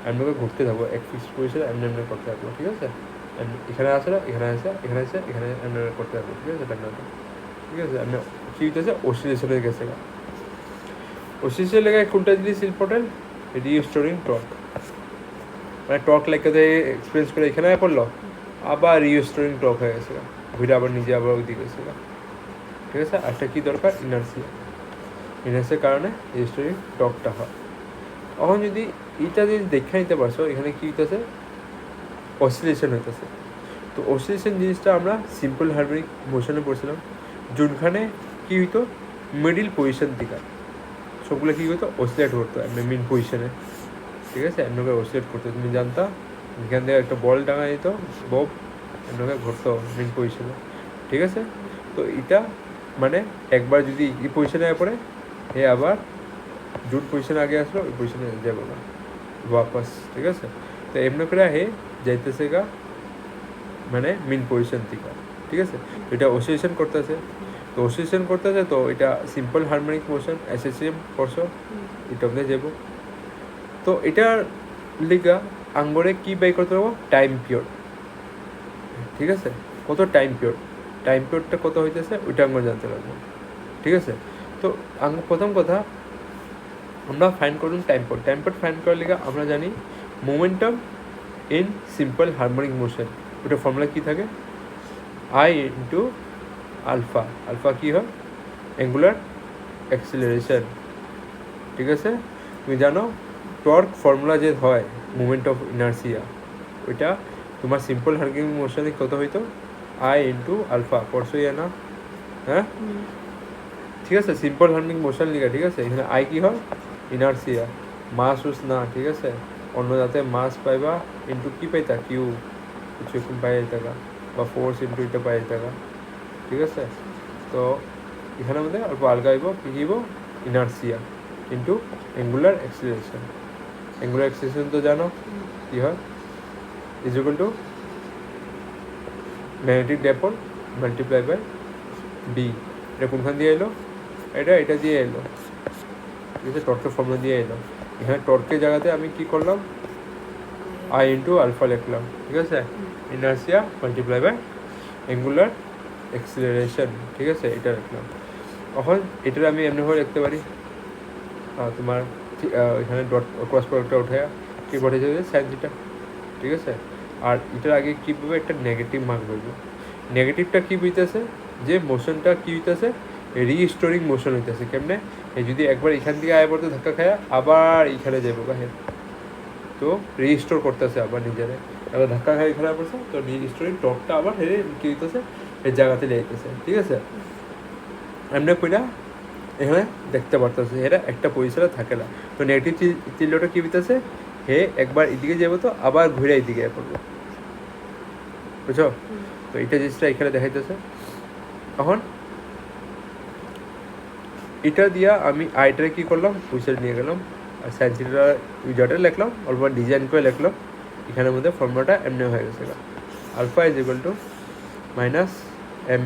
এমনভাবে ঘুরতে থাকবো, এক ফিক্স পজিশনে এমনি করতে থাকবো। ঠিক আছে, এখানে আসে না, এখানে এমনি করতে থাকবো। ঠিক আছে, ডান্ডাটা। ঠিক আছে, এমনি কী হইতেছে, অসিলেশনে গেছে গা। অসিলেশন লেগে কোনটা জিনিস ইম্পর্টেন্ট, রিস্টোরিং টর্ক, মানে টর্ক লেগে এক্সপিরিয়েন্স করে এখানে পড়লো, আবার রিস্টোরিং টর্ক হয়ে গেছে গা, ঘুরে আবার নিজে আবার ওইদিকে গেছে গা। ঠিক আছে, একটা কী দরকার, ইনার্সিয়ার কারণে রিস্টোরিং টর্কটা হয়। এখন যদি এইটা যদি দেখে নিতে পারছো, এখানে কী হইতেছে, অসিলেশন হইতেছে। তো অসিলেশন জিনিসটা আমরা সিম্পল হারমোনিক মোশনে পড়ছিলাম, যোনখানে কী হইতো, মিডিল পজিশন থেকে সবগুলো কী হতো, অসিলেট করতো মেন পজিশনে। ঠিক আছে, এমনভাবে অসিলেট করতো, তুমি জানতা এখান থেকে একটা বল টাঙা দিত, বব এমনভাবে ঘুরতো মেন পজিশনে। ঠিক আছে, তো এটা মানে একবার যদি এই পজিশনে পড়ে হে আবার জুট পজিশন আগে আসলো ওই পজিশনে যাবো না ওয়াপাস, ঠিক আছে। তো এমনি করে হে যাইতেছে গা মানে মিন পজিশন থেকে, ঠিক আছে। এটা অসিলেশন করতেছে, তো অসিলেশন করতেছে, তো এটা সিম্পল হারমোনিক মোশন এসএসএম করছো এটা অব্দি যাব। তো এটার লিগা আঙ্গরে কি বাই করতে পারবো, টাইম পিরিয়ড, ঠিক আছে। কত টাইম পিরিয়ডটা কত হইতেছে ওইটা আঙ্গর জানতে পারবো, ঠিক আছে। তো প্রথম কথা আমরা ফাইন্ড করুন টাইম পিরিয়ড ফাইন্ড করার লিগা আমরা জানি momentum in simple harmonic motion, ওটা ফর্মুলা কী থাকে, আই ইন্টু আলফা, আলফা কী হয়, অ্যাঙ্গুলার অ্যাক্সিলারেশন, ঠিক আছে। তুমি জানো টর্ক ফর্মুলা যে হয় মুভমেন্ট অফ ইনার্সিয়া, ওইটা তোমার সিম্পল হারমোনিক মোশনে কত হইতো, আই ইন্টু আলফা, পড়ছো না, হ্যাঁ ঠিক আছে। সিম্পল হারমোনিক মোশন লিখা, ঠিক আছে। এখানে আই কি হয়, ইনার্সিয়া, মাস উস না, ঠিক আছে। অন্য যাতে মাস পাইবা ইন্টু কি পাইতা, কিউ কিছু এখন পাই থাকা, বা ফোর্স ইন্টু এটা পাই থাকা, ঠিক আছে। তো এখানে আমাদের অল্প আলগা আইব কী দিব, inertia into angular acceleration. Angular acceleration তো জানো কী হয়, is equal to magnetic dipole multiply by b. এটা কোনখান দিয়ে এলো, এটা দিয়ে এলো, ঠিক আছে। টর্কের ফর্মুলা দিয়ে এলো। এখানে টর্কের জায়গাতে আমি কি করলাম, আই ইন্টু আলফা লিখলাম, ঠিক আছে। Inertia multiply by angular acceleration, ঠিক আছে, এটা লিখলাম। এখন এটার আমি এমনিভাবে লিখতে পারি, তোমার এখানে ডট ক্রস প্রোডাক্টটা উঠে কী বটে যাবে সাইন থিটা, ঠিক আছে। আর এটার আগে কী পাবে, একটা নেগেটিভ মার্ক বলবো। নেগেটিভটা কী বুঝতেছে, যে মোশনটা কী হইতেছে, রিস্টোরিং মোশন হইতেছে। কেমনে, এই যদি একবার এখান থেকে আয় পড়তে ধাক্কা খায় আবার এইখানে যাবো গাহে, তো রিস্টোর করতেছে আবার নিজেরে, আবার ধাক্কা খাই খেলা পড়ছে, তো রিস্টোরিং টপটা আবার হেরে কী হইতেছে, এই জায়গাতে যাইতেছে, ঠিক আছে। এমনি কইরা এখানে দেখতে পারতেছে এরা একটা পজিশনে থাকে না। তো নেগেটিভ চিহ্নটা কী হইতেছে, হে একবার এদিকে যাবো তো আবার ঘুরে এইদিকে পড়বো, বুঝছো। তো এটা জিনিসটা এখানে দেখাইতেছে। এখন এটা দিয়া আমি আইটারে কী করলাম, পয়সা নিয়ে গেলাম, আর সাইন থিটা ইউজারটা লিখলাম, অল্প ডিজাইন করে লিখলাম। এখানের মধ্যে ফর্মুলাটা এমনি হয়ে গেছে, alpha is equal to minus m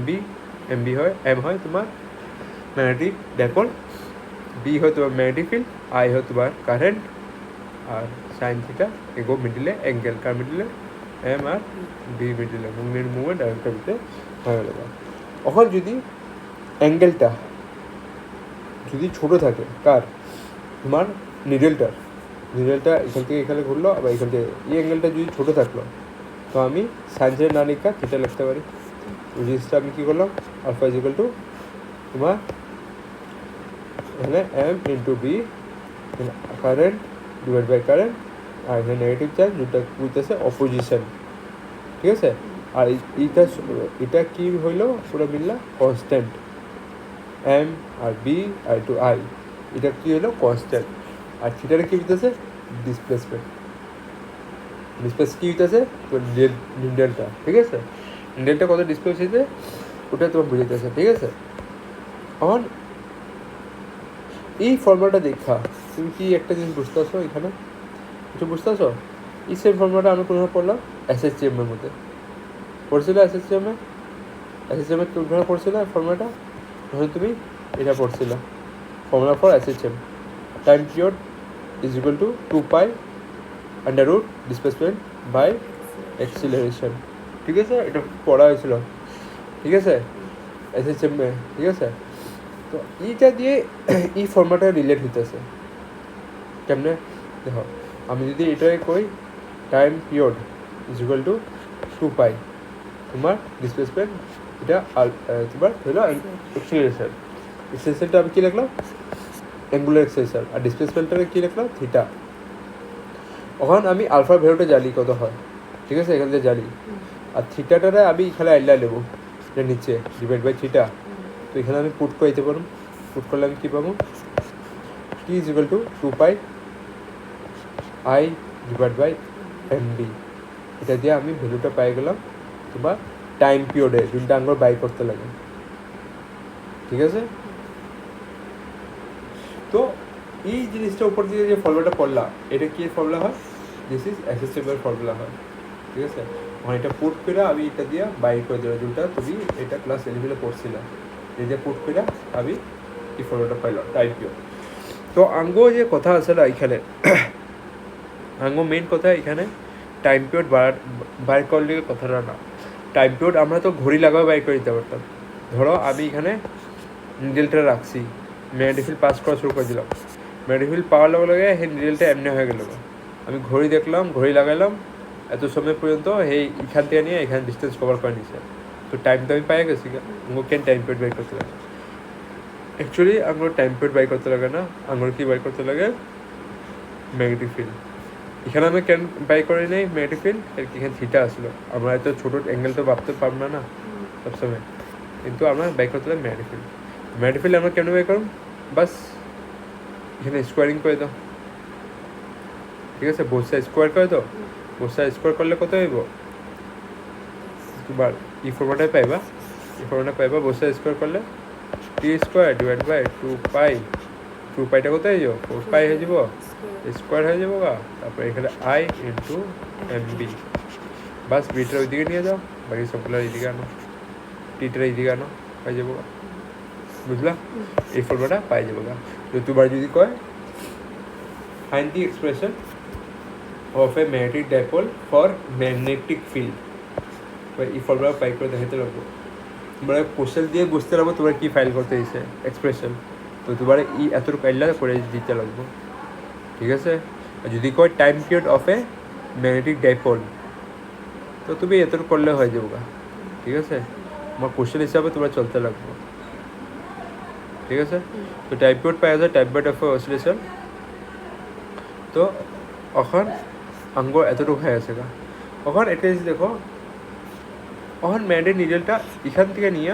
b হয়, এম হয় তোমার ম্যাগনেটিক ডাইপোল, বি হয় তোমার ম্যাগনেটিক ফিল্ড, আই হয় তোমার কারেন্ট, আর সাইন থিটা এগো মিডিলে অ্যাঙ্গেল, কার মিডিলে, এম আর বি মিডিলে, মুভমেন্ট আর একটা ভিতরে হয়ে গেল। এখন যদি অ্যাঙ্গেলটা যদি ছোটো থাকে, কার, তোমার নিডেলটা এখান থেকে এখানে ঘুরলো, আবার এখান থেকে এই অ্যাঙ্গেলটা যদি ছোটো থাকলো, তো আমি সাইন্সের না লিখা থিটা লিখতে পারি। ওই জিনিসটা আমি কী করলাম, আলফা ইজ ইকুয়াল টু তোমার এখানে M into B current divide by current, আর এখানে নেগেটিভ চার্জ যেটা বুঝতেছে অপোজিশন, ঠিক আছে। আর এটা কী হইলো, পুরো মিললা কনস্ট্যান্ট, এম আর বি আর টু আই, এটা কী হলো কনস্ট্যান্ট। আর থিটারে কী হইতেছে, ডিসপ্লেসমেন্ট কী হইতেছে, তো নিডেলটা, ঠিক আছে। নিডেলটা কত ডিসপ্লেস হইতে ওটা তোমার বুঝাইতেছে, ঠিক আছে। এখন এই ফর্মুলাটা দেখা তুমি কি একটা জিনিস বুঝতে পারছো, এখানে কিছু বুঝতে পারছো। এই সেম ফর্মুলাটা আমি কোনভাবে পড়লাম, এসএসসিএম এর মধ্যে পড়ছিল, এসএসসিএম এ কোনভাবে পড়ছিল ফর্মুলাটা, তখন তুমি এটা পড়ছিল, formula for SSCM, time period is equal to 2 under root displacement by acceleration, ঠিক আছে। এটা পড়া হয়েছিল, ঠিক আছে, এসএসসিএম এ, ঠিক আছে। তো এইটা দিয়ে এই ফর্মুলাটা রিলেট হইতেছে কেমনে, দেখো আমি যদি এটাই কই, time period is equal to 2 তোমার ডিসপ্লেসমেন্ট, এটা তোমার হলো এক্সিলারেশনটা আমি কী লিখলাম, অ্যাঙ্গুলার এক্সিলারেশন, আর ডিসপ্লেসমেন্টটাকে কী লিখলাম, থিটা। ওখান আমি আলফার ভ্যালুটা জানি কত হয়, ঠিক আছে, এখান থেকে জানি। আর থিটাটারে আমি এখানে আইলা নেবো, এটা নিচে ডিভাইড বাই থিটা। তো এখানে আমি পুট করতে পারবো, পুট করলে আমি কী পাবো, T is equal to 2 I divide by M B. এটা দিয়ে আমি ভ্যালুটা পাই গেলাম তোমার টাইম পিরিয়ডে, যোনটা আমরা বাই করতে লাগে, ঠিক আছে। তো এই জিনিসটা উপর দিয়ে যে ফর্মুলাটা পড়লাম এটা কি ফর্মুলা হয়, দিস ইজ অ্যাসেসেবল ফর্মুলা হয়, ঠিক আছে। এটা পুট করে আমি এটা দিয়ে বাইর করে দিলাম, যেটা তুমি এটা ক্লাস 11 পড়ছিলাম, এই যে পুট করে আমি এই ফর্মুলাটা পাইলাম টাইপ কিউ। তো আঙ্গো যে কথা আছে না এখানে, আঙ্গো মেইন কথা এখানে টাইম পিরিয়ড বাইর করলে কথাটা না। টাইম পিরিয়ড আমরা তো ঘড়ি লাগাও বাইর করে দিতে পারতাম। ধরো আমি এখানে নিডেলটা রাখছি, ম্যাগনেটিক পাস করা শুরু করে দিলাম, ম্যাগনেটিক পাওয়ার লগে লগে সেই নিডেলটা এমনি হয়ে গেল। আমি ঘড়ি দেখলাম, ঘড়ি লাগাইলাম, এত সময় পর্যন্ত এই এখান থেকে নিয়ে এখানে ডিস্টেন্স কভার করে নিছে, তো টাইম তো আমি পাই গেছি। আমাকে কেন টাইম পিরিয়ড বাইর করতে লাগে? অ্যাকচুয়ালি আমার টাইম পিরিয়ড বাইর করতে লাগে না, আমার কি বাইর করতে লাগে, ম্যাগনেটিক ফিল্ড। এখানে আমি কেন বাই করি নাই ম্যাগনেটিক ফিল্ড, এখানে থিটা আসলো, আমরা এত ছোটো অ্যাঙ্গেল তো ভাবতে পারব না সবসময়, কিন্তু আমরা বাই করতে হবে ম্যাগনেটিক ফিল্ড। ম্যাগনেটিক ফিল্ড আমরা কেন বাই করব, বাস এখানে স্কোয়ারিং করে দাও, ঠিক আছে, বোসা স্কোয়ার করে দাও, বোসা স্কোয়ার করলে কত হইব, তোমার ই ফর্মুলাটাই পাইবা, এই ফর্মুলাটা পাইবা, বোসা স্কোয়ার করলে টি স্কোয়ার ডিভাইড বাই 2 পাই, 2 পাইটা কত হয়ে যাব, 4 পাই হয়ে যাব, স্কোয়ার হয়ে যাবো গা, তারপরে এখানে আই ইন্টু এম বি, বাস বিটার ওইদিকে নিয়ে যাও, বাকি সবগুলো এইদিকে আনো, টিটার এইদিকে আনো, পাই যাবো গা, বুঝলা, এই ফর্মুলাটা পাই যাবো গা। দুবার যদি কয় find the expression of a magnetic dipole for magnetic field, এই ফর্মুলা পাই করে দেখাতে লাগবো। তোমরা কোশ্চেন দিয়ে বুঝতে পারবো তোমরা কী ফাইল করতে দিয়েছে এক্সপ্রেশন, তো তোমার এতটুকু কাইলা করে দিতে লাগবো, ঠিক আছে। আর যদি কয় time period of a magnetic dipole, তো তুমি এতটুকু করলে হয়ে যাবো গা, ঠিক আছে। আমার কোশ্চেন হিসাবে তোমরা চলতে লাগবো, ঠিক আছে। তো টাইম পিরিয়ড পাই আছে, time period of A oscillation, তো এখন আঙ্গ এতটুকু হয়ে আছে গা। এখন এটা দেখো, এখন ম্যাগনেটিক নিডেলটা এখান থেকে নিয়ে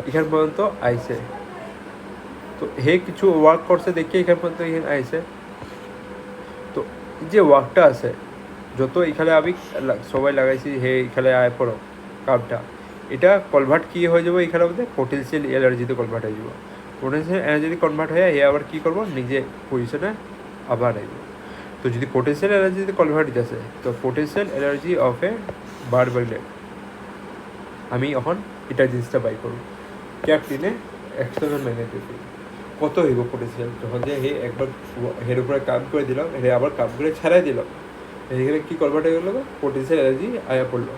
এখান পর্যন্ত আইছে, তো হে কিছু ওয়ার্ক করছে দেখিয়ে এখান পর্যন্ত এখানে আইছে, তো যে ওয়ার্কটা আছে যত এখানে আমি সবাই লাগাইছি হে এখানে আয় পড়ো কাপটা, এটা কনভার্ট কী হয়ে যাবো এখানে মধ্যে পোটেনশিয়াল এনার্জিতে কনভার্ট হয়ে যাবো, পোটেনশিয়াল এনার্জিতে কনভার্ট হয়ে হে আবার কী করবো, নিজে পজিশনে আবার আইব। তো যদি পোটেনশিয়াল এনার্জিতে কনভার্ট দিতেছে, তো potential energy of a bar magnet, আমি এখন এটা জিনিসটা বাই করব, ক্যাপটিনে এক্সটার্নাল ম্যাগনেটিক ফিল্ড কত হইব পোটেনশিয়াল, যখন যে হে একবার হের উপরে কাম করে দিলাম, হে আবার কাম করে ছাড়াই দিলাম, এখানে কী কনভার্ট হয়ে গেলো, পোটেনশিয়াল এনার্জি আয়া পড়লো,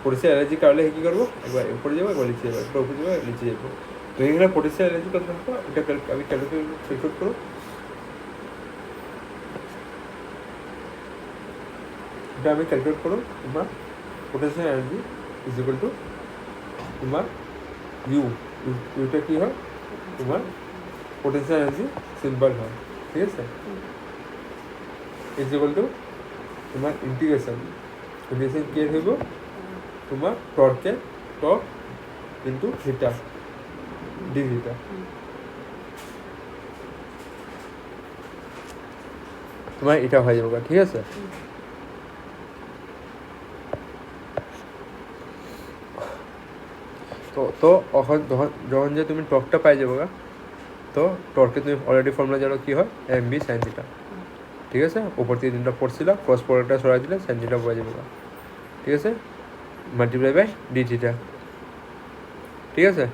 পোটেনশিয়াল এনার্জি কারণে হে কী করবো, একবার উপরে যাবো, একবার নিচে যাবো, একবার উপরে যাবো, নিচে যাবো, তো এখানে পোটেনশিয়াল এনার্জি কত থাকবো, এটা আমি ক্যালকুলেট করো, এটা আমি ক্যালকুলেট করো, তোমার potential energy is equal to তোমার ইউটা কী হয়, তোমার পোটেনশিয়াল এনার্জি সিম্পল হয়, ঠিক আছে, ইজ ইকুয়াল টু তোমার ইন্টিগ্রেশন কী হইব, তোমার torque into theta D theta, তোমার এটা হয়ে যাবে, ঠিক আছে। তো যখন যে তুমি টর্কটা পাই যাবো গা, তো টর্কে তুমি অলরেডি ফর্মুলা জানো কী হয়, এম বি সাইন থিটা, ঠিক আছে। উপর থেকে তিনটা পড়ছিলাম, ক্রস প্রোডাক্টটা সরাই দিলে সাইন থিটা পাওয়া যাবো গা, ঠিক আছে, মাল্টিপ্লাই বাই ডি থিটা, ঠিক আছে।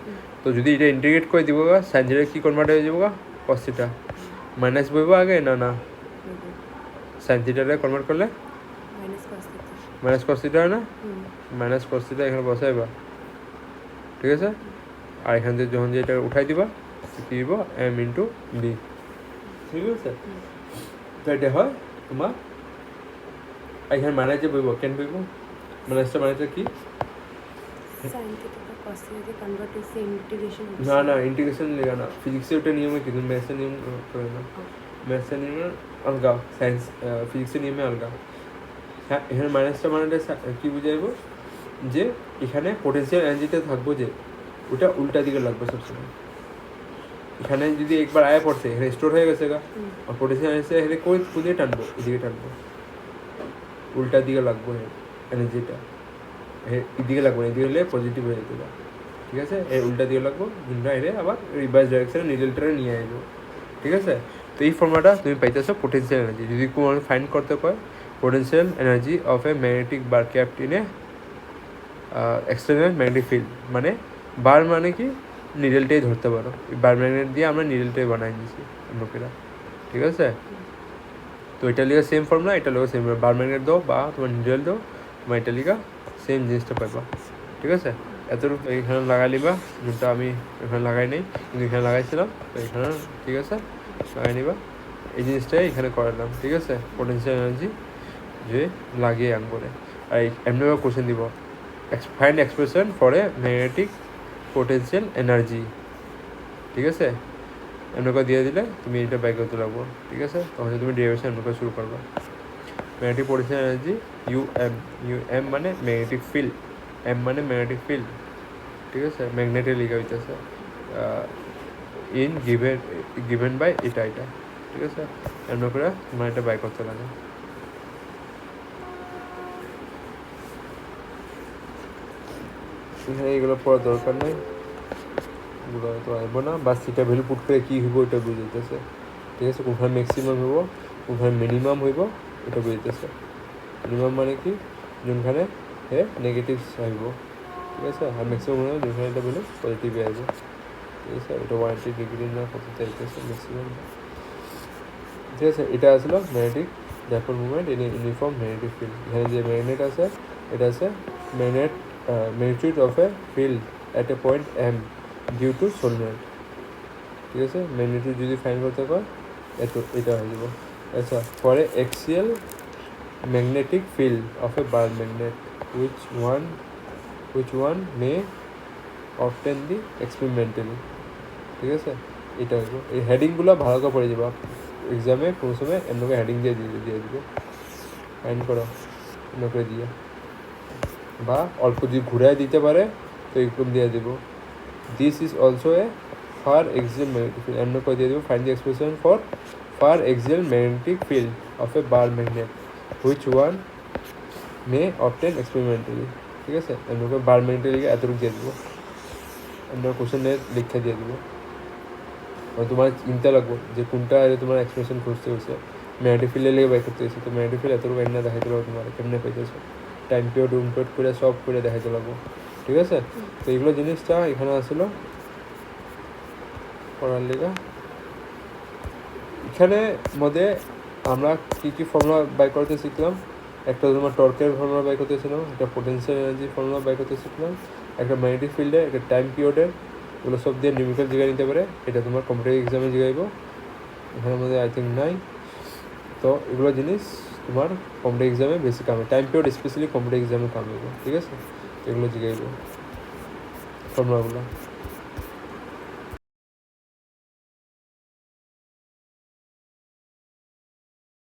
তো যদি এটা ইন্টিগ্রেট করে দিব গা, সাইন থিটা কী কনভার্ট হয়ে যাবো গা, কস থিটা, মাইনাস বইব আগে না সাইন থিটাটা কনভার্ট করলে মাইনাস কস থিটা হয় না, মাইনাস কস থিটা এখানে বসাইবা, ঠিক আছে। আর এখান থেকে যখন যে এটা উঠাই দিবা কী দিব, এম ইন্টু বি, ঠিক আছে। তো এটা হয় তোমার এখানে মাইনাস যে বইব, কেন বইব, মাইনাসটা মাইনাসটা কি, না ইন্টিগ্রেশন লেখা না, ফিজিক্সের ওটা নিয়মে কিন্তু ম্যাথসের নিয়ম করে না, ম্যাথসের নিয়মে আলগা, সায়েন্স ফিজিক্সের নিয়মে আলগা। হ্যাঁ, এখানে মাইনাসটা মানে কী বুঝাইব, যে এখানে পোটেনশিয়াল এনার্জিতে থাকবো যে ওটা উল্টা দিকে লাগবে সবসময়, এখানে যদি একবার আয়া পড়ছে এখানে স্টোর হয়ে গেছে গা, আর পোটেনশিয়াল এনার্জি এখানে কোথায় টানবো, এদিকে টানবো, উল্টা দিকে লাগবো এনার্জিটা, এদিকে লাগবো না, এদিকে হলে পজিটিভ হয়ে যেতে, ঠিক আছে, এর উল্টা দিকে লাগবো, কিন্তু এর আবার রিভার্স ডাইরেকশনে নিডেলটারে নিয়ে আসবো, ঠিক আছে। তো এই ফর্মুলাটা তুমি পাইতেছো পোটেনশিয়াল এনার্জি। যদি কোনো ফাইন্ড করতে কয় potential energy of a magnetic bar ক্যাপড in a external magnetic field, মানে বার মানে কি নিডেলটাই ধরতে পারো, বার ম্যাগনেট দিয়ে আমরা নিডেলটাই বানাই দিয়েছি লোকেরা, ঠিক আছে। তো এটা লিখা সেম ফর্মুলা, এটা লিখা সেম, বার ম্যাগনেট দাও বা তোমার নিডেল দাও, তোমার এটা লিখা সেম জিনিসটা পাইবা, ঠিক আছে। এতটুকু এখানে লাগাই নিবা, যেটা আমি এখানে লাগাই নেই কিন্তু এখানে লাগাইছিলাম, তো এখানে ঠিক আছে লাগাই নিবা। এই জিনিসটাই এখানে করালাম, ঠিক আছে। পোটেনশিয়াল এনার্জি যে লাগিয়ে আঙ্গুলে, আর এমনি কোশ্চেন দিব, find expression for a magnetic potential energy, ঠিক আছে। এমনি করে দিয়ে দিলে তুমি এটা বাইক করতে লাগবো, ঠিক আছে। তখন তুমি ডেরিভেশন এমনি করে শুরু করবা। Magnetic potential energy u m মানে ম্যাগনেটিক ফিল্ড, এম মানে ম্যাগনেটিক ফিল্ড, ঠিক আছে। ম্যাগনেটে লিখা হইতেছে ইন গিভেন বাই এটা, ঠিক আছে। এমনি করে তোমার এটা বাই করতে লাগে। এখানে এগুলো পড়ার দরকার নেই, এগুলো তো আসবো না, বাস এটা ভ্যালু পুট করে কী হইব এটা বুঝাইতেছে, ঠিক আছে। কোনখানে ম্যাক্সিমাম হইব কোনখানে মিনিমাম হইব এটা বুঝাইতেছে। মিনিমাম মানে কি যোনখানে নেগেটিভ আসব, ঠিক আছে, আর ম্যাক্সিমাম মানে যোনখানে এটা বলে পজিটিভে আসবে, ঠিক আছে। এটা 180 ডিগ্রি না কত চাইতেছে ম্যাক্সিমাম, ঠিক আছে। এটা আসলো magnetic dipole movement in uniform magnetic field. এখানে যে ম্যাগনেট আছে এটা আছে magnitude of a field at a point M due to solenoid, ঠিক আছে। ম্যাগনিটিউড যদি ফাইন্ড করতে পার এটা হয়ে যাব। আচ্ছা, পরে axial magnetic field of a bar magnet which one may obtain the experimentally, ঠিক আছে। এটা হইব, এই হেডিংগুলো ভালো করে পড়ে যাবা, এক্সামে কোনো সময় এমনকে হেডিং দিয়ে দিবে ফাইন্ড করো এমন করে দিয়ে, বা অল্প যদি ঘুরায় দিতে পারে তো এরকম দিয়ে দেবো this is also a far axial magnetic field, এমন করে দিয়ে দেবো find the expression for far axial magnetic field of a bar magnet which one may obtain experimentally, ঠিক আছে। এমন করে বার ম্যাগনেটের লিখে এতটুকু দিয়ে দেবো, এমন কোশ্চেনের লিখে দিয়ে দেবো। তোমার চিন্তা লাগবো যে কোনটা তোমার এক্সপ্রেশন খুঁজতে হচ্ছে, ম্যাগনেটিক ফিল্ডের লেগে বাই করতে হচ্ছে, তো ম্যাগনেটিক ফিল্ড এতটুকু এনে দেখাইতে লাগবো তোমার কেমনে পাইতেছে, টাইম পিরিয়ড রুম পিরিয়ড করে সব করে দেখাইতে লাগবো, ঠিক আছে। তো এগুলো জিনিসটা এখানে আসলো পড়ার লেগা। এখানে মধ্যে আমরা কী কী ফর্মুলা বাই করতে শিখলাম, একটা তোমার টর্কের ফর্মুলা বাই করতে শিখলাম, একটা পোটেনশিয়াল এনার্জি ফর্মুলা বাই করতে শিখলাম, একটা ম্যাগনেটিক ফিল্ডে, একটা টাইম পিরিয়ডের, এগুলো সব দিয়ে নিউমেরিক্যাল জিগাই নিতে পারে, এটা তোমার কম্পিটিটিভ এক্সামে জিগাইব, এখানের মধ্যে আই থিঙ্ক নাই। তো এগুলো জিনিস তোমার কম্পিটিটিভ এক্সামে বেশি কামে, টাইম পিরিয়ড স্পেশালি কম্পিটিটিভ এক্সামে কামে, ঠিক আছে। এগুলো জিগাইব ফর্মুলাগুলো।